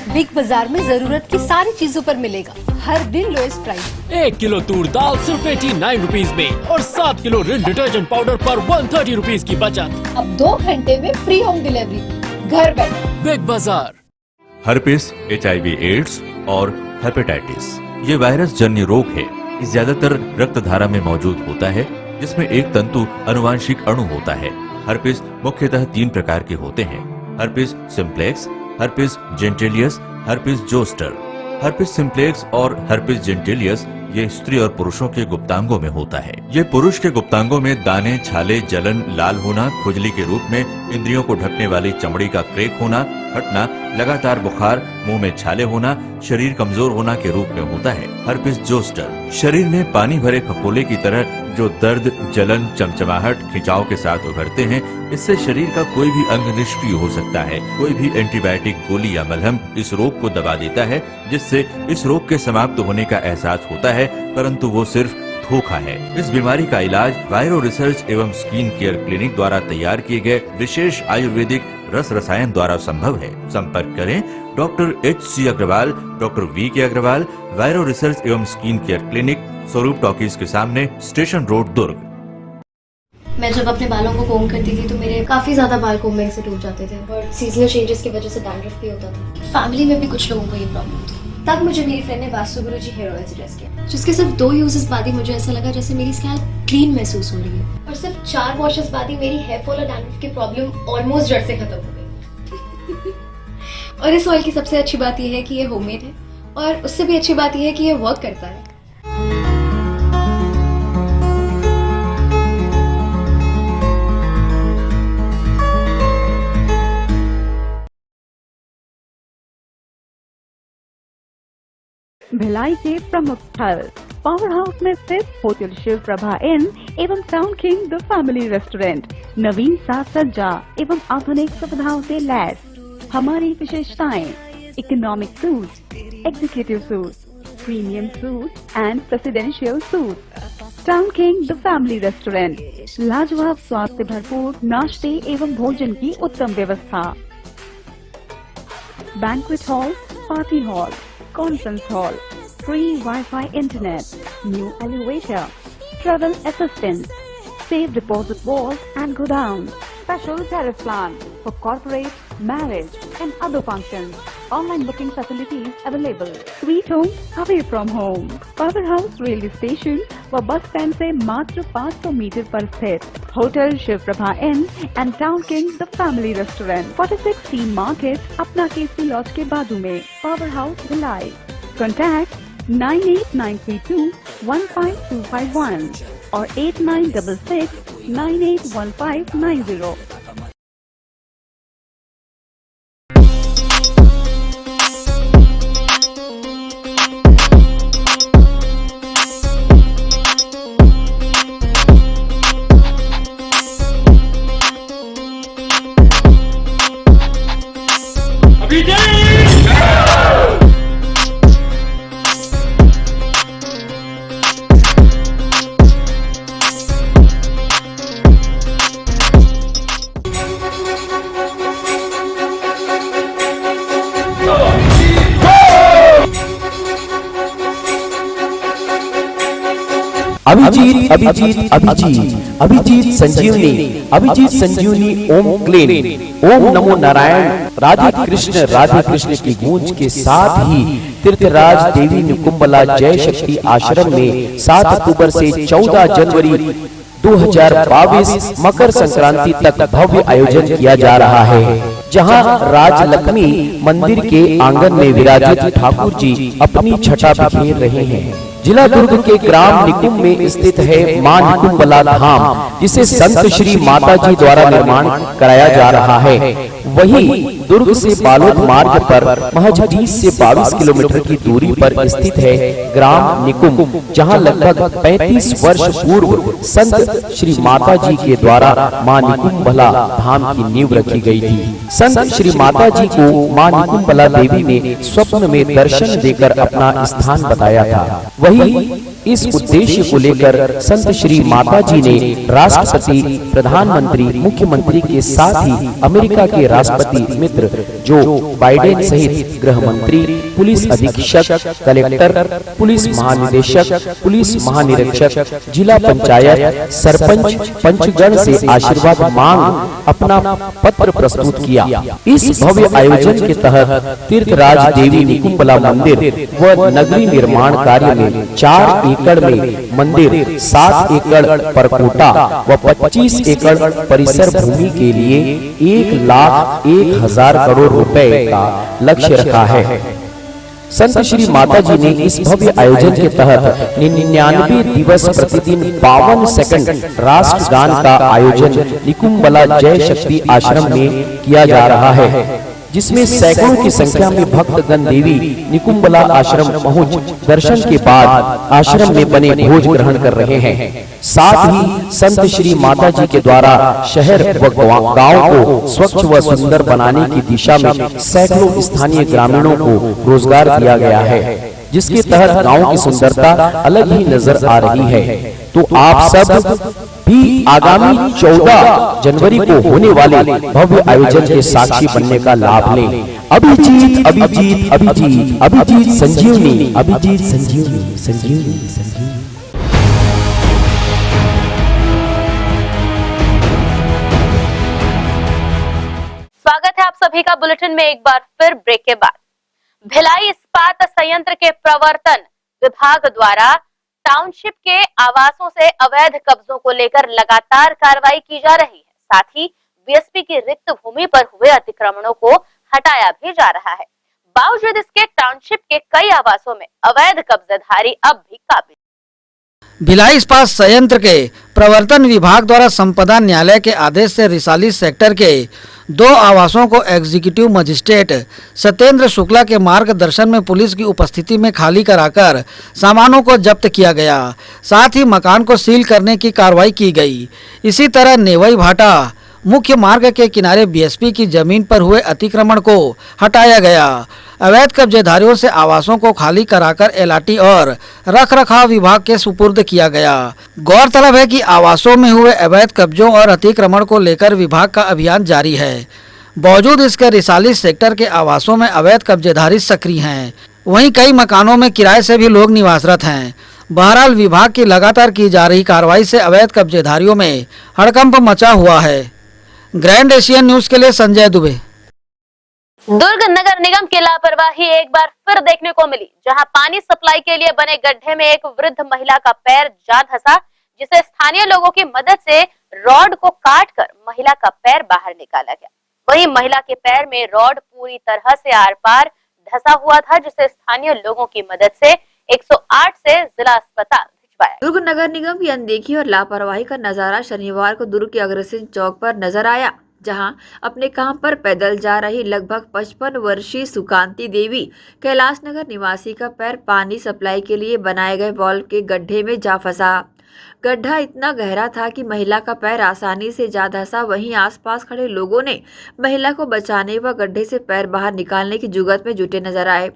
बिग बाजार में जरूरत की सारी चीजों पर मिलेगा हर दिन लोएस्ट प्राइस। 1 किलो तूर दाल सिर्फ 89 रुपीज में और 7 किलो रिन डिटर्जेंट पाउडर पर 130 रुपीज की बचत। अब 2 घंटे में फ्री होम डिलीवरी घर बैठे। बिग बाजार। हर्पिस, HIV एड्स और हेपेटाइटिस ये वायरस जन्य रोग है। इस ज्यादातर रक्त धारा में मौजूद होता है, जिसमें एक तंतु अनुवांशिक अणु होता है। हर्पिस मुख्यतः 3 प्रकार के होते हैं: herpes simplex, herpes genitalis, herpes zoster. Herpes simplex और हर्पिस जेंटिलियस ये स्त्री और पुरुषों के गुप्तांगों में होता है। ये पुरुष के गुप्तांगों में दाने, छाले, जलन, लाल होना, खुजली के रूप में, इंद्रियों को ढकने वाली चमड़ी का क्रेक होना, फटना, लगातार बुखार, मुंह में छाले होना, शरीर कमजोर होना के रूप में होता है। हर्पिस जोस्टर शरीर में पानी भरे फफोले की तरह जो दर्द, जलन, चमचमाहट, खिंचाव के साथ उभरते हैं। इससे शरीर का कोई भी अंग निष्क्रिय हो सकता है। कोई भी एंटीबायोटिक, गोली या मलहम इस रोग को दबा देता है, जिससे इस रोग के समाप्त होने का एहसास होता है, परंतु वो सिर्फ धोखा है। इस बीमारी का इलाज वायरो रिसर्च एवं स्किन केयर क्लिनिक द्वारा तैयार किए गए विशेष आयुर्वेदिक रस रसायन द्वारा संभव है। संपर्क करें doctor HC Agarwal, doctor VK Agarwal, viro research एवं skin care clinic, Swaroop talkies के सामने, स्टेशन रोड, दुर्ग। मैं जब अपने बालों को कोम करती थी तो मेरे काफ़ी ज़्यादा बाल कोमिंग से टूट जाते थे और सीजनल चेंजेस की वजह से डैंड्रफ भी होता था। फैमिली में भी कुछ लोगों को ये प्रॉब्लम थी। तब मुझे मेरी फ्रेंड ने वास्तु गुरुजी हेयर ऑयल सजेस्ट किया, जिसके सिर्फ 2 यूजेस बाद ही मुझे ऐसा लगा जैसे मेरी स्कैल्प क्लीन महसूस हो रही है, और सिर्फ 4 वॉशेस बाद ही मेरी हेयर फॉल और डैंड्रफ की प्रॉब्लम ऑलमोस्ट जड़ से खत्म हो गई। और इस ऑयल की सबसे अच्छी बात यह है कि ये होममेड है, और उससे भी अच्छी बात यह है कि ये वर्क करता है। भिलाई के प्रमुख स्थल पावर हाउस में स्थित होटल शिव प्रभा इन एवं town king the family restaurant नवीन साज सज्जा एवं आधुनिक सुविधाओं से लैस। हमारी विशेषताएं: economic suite, executive suite, premium suite and presidential suite. Town king the family restaurant, लाजवाब स्वाद से भरपूर नाश्ते एवं भोजन की उत्तम व्यवस्था। Banquet hall, party hall, conference hall, free Wi-Fi internet, new elevator, travel assistance, safe deposit vault and godown, special tariff plan for corporate, marriage and other functions. Online booking facilities available. Sweet home away from home. Powerhouse railway station व bus stand से मात्र 500 metre पर स्थित hotel Shiv Prabha inn and town king the family restaurant, 46 team market, अपना Kesari laws के बाजू में। Power house Bhilai. Contact 98932 15251 और 8966 981590। अभिजीत अभिजीत अभिजीत अभिजीत संजीवनी, अभिजीत संजीवनी ओम क्लीन, ओम नमो नारायण, राधे कृष्ण की गूंज के साथ ही तीर्थराज देवी निकुंबला जय शक्ति आश्रम में 7 अक्टूबर से 14 जनवरी 2022 मकर संक्रांति तक भव्य आयोजन किया जा रहा है। जहां राजलक्ष्मी मंदिर के आंगन में विराजित ठाकुर जी अपनी छटा बिखेर रहे हैं। जिला दुर्ग के ग्राम निकुंभ में स्थित है मां निकुंभला धाम, जिसे संत श्री माता जी द्वारा निर्माण कराया जा रहा है। वहीं दुर्ग से बालोद मार्ग पर महज 20 से 22 किलोमीटर की दूरी पर स्थित है ग्राम निकुंभ, जहां लगभग 35 वर्ष पूर्व संत श्री माता जी के द्वारा मां निकुंभला धाम की नींव रखी गई थी। संत श्री माता जी को मां निकुंभला देवी ने स्वप्न में दर्शन देकर अपना स्थान बताया था। वही इस उद्देश्य को लेकर संत श्री माता जी ने राष्ट्रपति, प्रधानमंत्री, मुख्यमंत्री के साथ ही अमेरिका के राष्ट्रपति मित्र जो बाइडेन सहित गृह मंत्री, पुलिस अधीक्षक, कलेक्टर, पुलिस महानिदेशक, पुलिस महानिरीक्षक, जिला पंचायत, सरपंच, पंचगण से आशीर्वाद मांग अपना पत्र प्रस्तुत किया। इस भव्य आयोजन के तहत तीर्थराज देवी निकुंभला मंदिर व नगरी निर्माण कार्य में 4 एकड़ में मंदिर, 7 एकड़ परकोटा व 25 एकड़ परिसर भूमि के लिए 1,01,000 करोड़ रुपए का लक्ष्य रखा है। संत श्री माता जी ने इस भव्य आयोजन के तहत 99 दिवस प्रतिदिन 52 सेकंड राष्ट्रगान का आयोजन निकुंभला जय शक्ति आश्रम में किया जा रहा है, जिसमें सैकड़ों की संख्या में भक्तगण देवी निकुंभला आश्रम पहुंच दर्शन के बाद आश्रम में बने भोज ग्रहण कर रहे हैं। साथ ही संत श्री माता जी के द्वारा शहर व गांव को स्वच्छ व सुंदर बनाने की दिशा में सैकड़ों स्थानीय ग्रामीणों को रोजगार दिया गया है, जिसके तहत गांव की सुंदरता अलग ही नजर आ रही है। तो आप सब भी आगामी 14 जनवरी को होने वाले भव्य आयोजन के साक्षी बनने का लाभ लें। अभिजीत अभिजीत अभिजीत अभिजीत संजीवनी, अभिजीत संजीवनी, संजीवनी संजीवनी। स्वागत है आप सभी का बुलेटिन में एक बार फिर ब्रेक के बाद। भिलाई इस्पात संयंत्र के प्रवर्तन विभाग द्वारा टाउनशिप के आवासों से अवैध कब्जों को लेकर लगातार कार्रवाई की जा रही है। साथ ही बीएसपी की रिक्त भूमि पर हुए अतिक्रमणों को हटाया भी जा रहा है। बावजूद इसके टाउनशिप के कई आवासों में अवैध कब्जेधारी अब भी काबिज। भिलाई इस्पात संयंत्र के प्रवर्तन विभाग द्वारा संपदा न्यायालय के आदेश से रिसाली सेक्टर के 2 आवासों को एग्जीक्यूटिव मजिस्ट्रेट सत्येंद्र शुक्ला के मार्गदर्शन में पुलिस की उपस्थिति में खाली कराकर सामानों को जब्त किया गया। साथ ही मकान को सील करने की कार्रवाई की गई। इसी तरह नेवई भाटा मुख्य मार्ग के किनारे बीएसपी की जमीन पर हुए अतिक्रमण को हटाया गया। अवैध कब्जेधारियों से आवासों को खाली कराकर एलआरटी और रखरखाव विभाग के सुपुर्द किया गया। गौरतलब है कि आवासों में हुए अवैध कब्जों और अतिक्रमण को लेकर विभाग का अभियान जारी है। बावजूद इसके रिसाली सेक्टर के आवासों में अवैध कब्जेधारी सक्रिय हैं। वहीं कई मकानों में किराए से भी लोग निवासरत हैं। बहरहाल विभाग की लगातार की जा रही कार्रवाई से अवैध कब्जेधारियों में हड़कंप मचा हुआ है। ग्रैंड एशियन न्यूज के लिए संजय दुबे। दुर्ग नगर निगम की लापरवाही एक बार फिर देखने को मिली, जहां पानी सप्लाई के लिए बने गड्ढे में एक वृद्ध महिला का पैर जा धंसा, जिसे स्थानीय लोगों की मदद से रॉड को काटकर महिला का पैर बाहर निकाला गया। वहीं महिला के पैर में रॉड पूरी तरह से आर पार धंसा हुआ था, जिसे स्थानीय लोगों की मदद से 108 से जिला अस्पताल भिजवाया। दुर्ग नगर निगम की अनदेखी और लापरवाही का नजारा शनिवार को दुर्ग के अग्रसेन चौक पर नजर आया, जहां अपने काम पर पैदल जा रही लगभग 55 वर्षीय सुकांती देवी कैलाश नगर निवासी का पैर पानी सप्लाई के लिए बनाए गए वाल्व के गड्ढे में जा फंसा। गड्ढा इतना गहरा था कि महिला का पैर आसानी से जा धंसा। वहीं आसपास खड़े लोगों ने महिला को बचाने व गड्ढे से पैर बाहर निकालने की जुगत में जुटे नजर आए।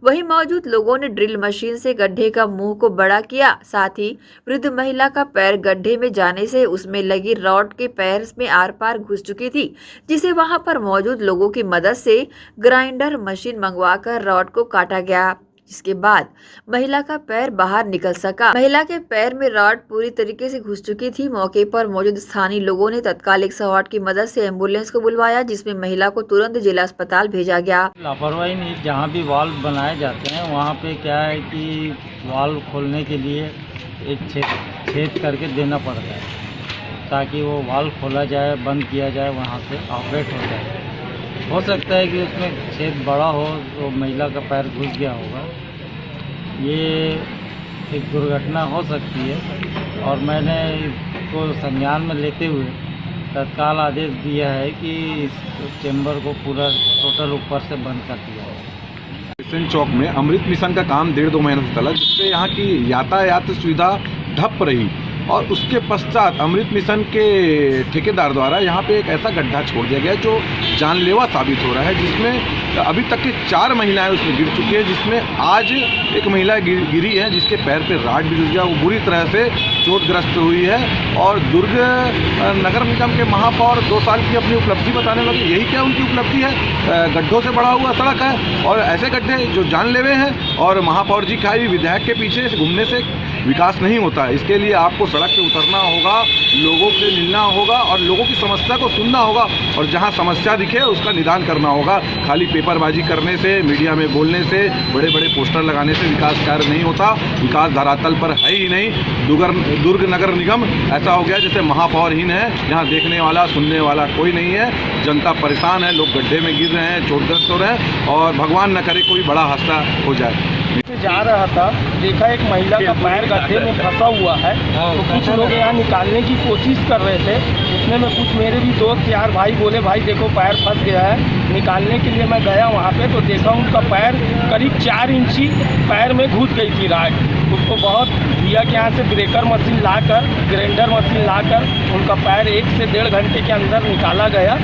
वहीं मौजूद लोगों ने ड्रिल मशीन से गड्ढे का मुंह को बड़ा किया। साथ ही वृद्ध महिला का पैर गड्ढे में जाने से उसमें लगी रॉड के पैर में आर पार घुस चुकी थी, जिसे वहां पर मौजूद लोगों की मदद से ग्राइंडर मशीन मंगवाकर रॉड को काटा गया, जिसके बाद महिला का पैर बाहर निकल सका। महिला के पैर में रॉड पूरी तरीके से घुस चुकी थी। मौके पर मौजूद स्थानीय लोगों ने तत्काल 108 की मदद से एम्बुलेंस को बुलवाया, जिसमें महिला को तुरंत जिला अस्पताल भेजा गया। लापरवाही नहीं, जहाँ भी वाल्व बनाए जाते हैं वहाँ पे क्या है कि वाल्व खोलने के लिए एक छेद करके देना पड़ता है, ताकि वो वाल्व खोला जाए, बंद किया जाए, वहाँ से ऑपरेट हो जाए। हो सकता है कि उसमें छेद बड़ा हो तो महिला का पैर घुस गया होगा। ये एक दुर्घटना हो सकती है और मैंने इसको संज्ञान में लेते हुए तत्काल आदेश दिया है कि इस चेंबर को पूरा टोटल ऊपर से बंद कर दिया है। मिशन चौक में अमृत मिशन का काम 1.5-2 महीने से चला, जिससे यहाँ की यातायात सुविधा ठप रही और उसके पश्चात अमृत मिशन के ठेकेदार द्वारा यहाँ पे एक ऐसा गड्ढा छोड़ दिया गया जो जानलेवा साबित हो रहा है, जिसमें अभी तक के 4 महिलाएं उसमें गिर चुकी है, जिसमें आज एक महिला गिरी है जिसके पैर पे राड भी घुस गया, वो बुरी तरह से चोटग्रस्त हुई है। और दुर्ग नगर निगम के महापौर 2 साल की अपनी उपलब्धि बताने लगे। यही क्या उनकी उपलब्धि है? गड्ढों से बढ़ा हुआ सड़क है और ऐसे गड्ढे जो जानलेवे हैं, और महापौर जी का भी विधायक के पीछे घूमने से विकास नहीं होता है। इसके लिए आपको सड़क पे उतरना होगा, लोगों से मिलना होगा और लोगों की समस्या को सुनना होगा, और जहां समस्या दिखे उसका निदान करना होगा। खाली पेपरबाजी करने से, मीडिया में बोलने से, बड़े बड़े पोस्टर लगाने से विकास कार्य नहीं होता। विकास धरातल पर है ही नहीं। दुर्ग नगर निगम ऐसा हो गया जैसे महापौरहीन है, यहाँ देखने वाला सुनने वाला कोई नहीं है। जनता परेशान है, लोग गड्ढे में गिर रहे हैं, चोटग्रस्त हो रहे हैं, और भगवान न करे कोई बड़ा हादसा हो जाए। जा रहा था, देखा एक महिला का पैर गड्ढे में फंसा हुआ है, तो कुछ लोग यहाँ निकालने की कोशिश कर रहे थे। उतने में कुछ मेरे भी दोस्त यार भाई बोले, भाई देखो पैर फंस गया है। निकालने के लिए मैं गया वहाँ पे, तो देखा उनका पैर करीब 4 इंची पैर में घुस गई थी राड। उसको बहुत भैया के यहाँ से ब्रेकर मशीन लाकर, ग्राइंडर मशीन लाकर उनका पैर 1 से 1.5 घंटे के अंदर निकाला गया।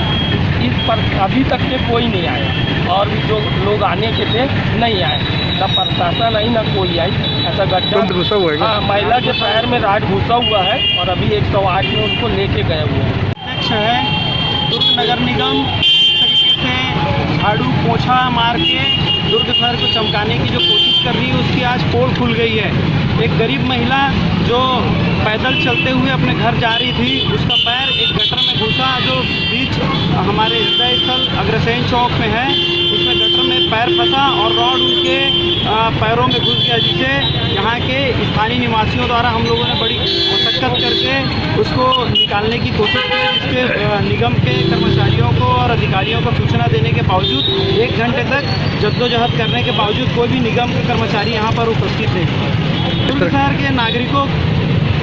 इस पर अभी तक के कोई नहीं आया, और भी जो लोग आने के थे नहीं आए, ना प्रशासन आई ना कोई आई। ऐसा गड्ढा घुसा हुआ है। हाँ, महिला के पैर में राड घुसा हुआ है और अभी 108 में उनको लेके गए हुए हैं। अध्यक्ष है दुर्ग नगर निगम, इस तरीके से झाड़ू पोछा मार के दुर्ग शहर को चमकाने की जो कोशिश कर रही है, उसकी आज पोल खुल गई है। एक गरीब महिला जो पैदल चलते हुए अपने घर जा रही थी, उसका पैर एक गटर में घुसा, जो बीच हमारे हृदय स्थल अग्रसेन चौक में है, उसमें गटर में पैर फंसा और रॉड उनके पैरों में घुस गया, जिसे यहाँ के स्थानीय निवासियों द्वारा हम लोगों ने बड़ी मशक्कत करके उसको निकालने की कोशिश की, जिसके निगम के कर्मचारियों को और अधिकारियों को सूचना देने के बावजूद 1 घंटे तक जद्दोजहद करने के बावजूद कोई भी निगम के कर्मचारी यहाँ पर उपस्थित नहीं। दुर्ग शहर के नागरिकों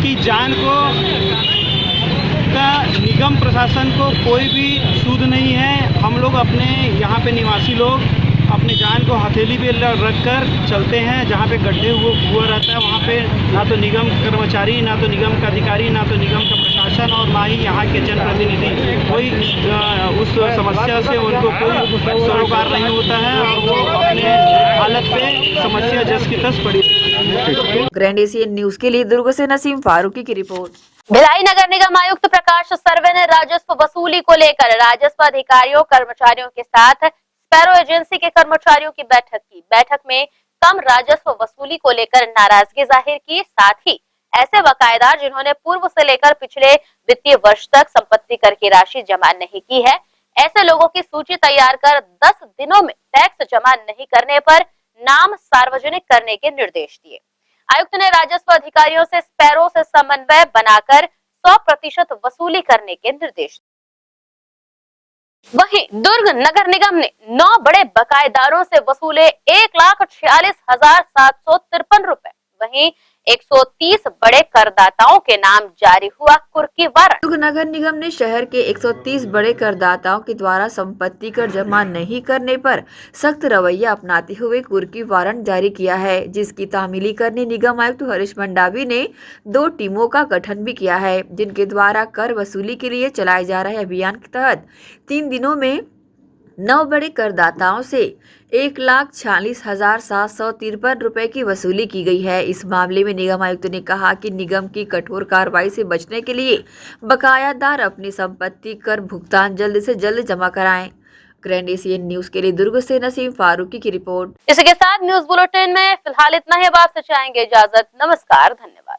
की जान को का निगम प्रशासन को कोई भी सूद नहीं है। हम लोग अपने यहाँ पे निवासी लोग अपनी जान को हथेली पे रख कर चलते हैं। जहाँ पे गड्ढे हुआ रहता है वहाँ पे ना तो निगम कर्मचारी, ना तो निगम का अधिकारी, ना तो निगम का प्रशासन और ना ही यहाँ के जनप्रतिनिधि कोई उस समस्या से उनको कोई सरोकार नहीं होता है, और वो अपने हालत पे समस्या जस की तस पड़ी। ग्रैंड एशियन न्यूज के लिए दुर्ग से नसीम फारूकी की रिपोर्ट। भिलाई नगर निगम आयुक्त प्रकाश सर्वे ने राजस्व वसूली को लेकर राजस्व अधिकारियों कर्मचारियों के साथ स्पैरो एजेंसी के कर्मचारियों की बैठक की। बैठक में कम राजस्व वसूली को लेकर नाराजगी जाहिर की। साथ ही ऐसे बकायेदार जिन्होंने पूर्व से लेकर पिछले वित्तीय वर्ष तक संपत्ति कर की राशि जमा नहीं की है, ऐसे लोगों की सूची तैयार कर 10 दिनों में टैक्स जमा नहीं करने पर नाम सार्वजनिक करने के निर्देश दिए। आयुक्त ने राजस्व अधिकारियों से स्पैरो से समन्वय बनाकर 100% वसूली करने के निर्देश दिए। वहीं दुर्ग नगर निगम ने 9 बड़े बकायेदारों से वसूले 1,46,753 रुपए। वहीं 130 बड़े करदाताओं के नाम जारी हुआ कुर्की वारंट। दुर्ग नगर निगम ने शहर के 130 बड़े करदाताओं के द्वारा संपत्ति कर जमा नहीं करने पर सख्त रवैया अपनाते हुए कुर्की वारंट जारी किया है, जिसकी तामीली करने निगम आयुक्त हरीश मंडावी ने 2 टीमों का गठन भी किया है, जिनके द्वारा कर वसूली के लिए चलाए जा रहे अभियान के तहत 3 दिनों में 9 बड़े करदाताओं से 1,46,753 रुपए की वसूली की गई है। इस मामले में निगम आयुक्त ने कहा कि निगम की कठोर कार्रवाई से बचने के लिए बकायादार अपनी संपत्ति कर भुगतान जल्द से जल्द जमा कराएं। ग्रैंड एशियन न्यूज के लिए दुर्ग से नसीम फारूकी की रिपोर्ट। इसी के साथ न्यूज बुलेटिन में फिलहाल इतना ही। अब आपसे चाहेंगे इजाजत। नमस्कार, धन्यवाद।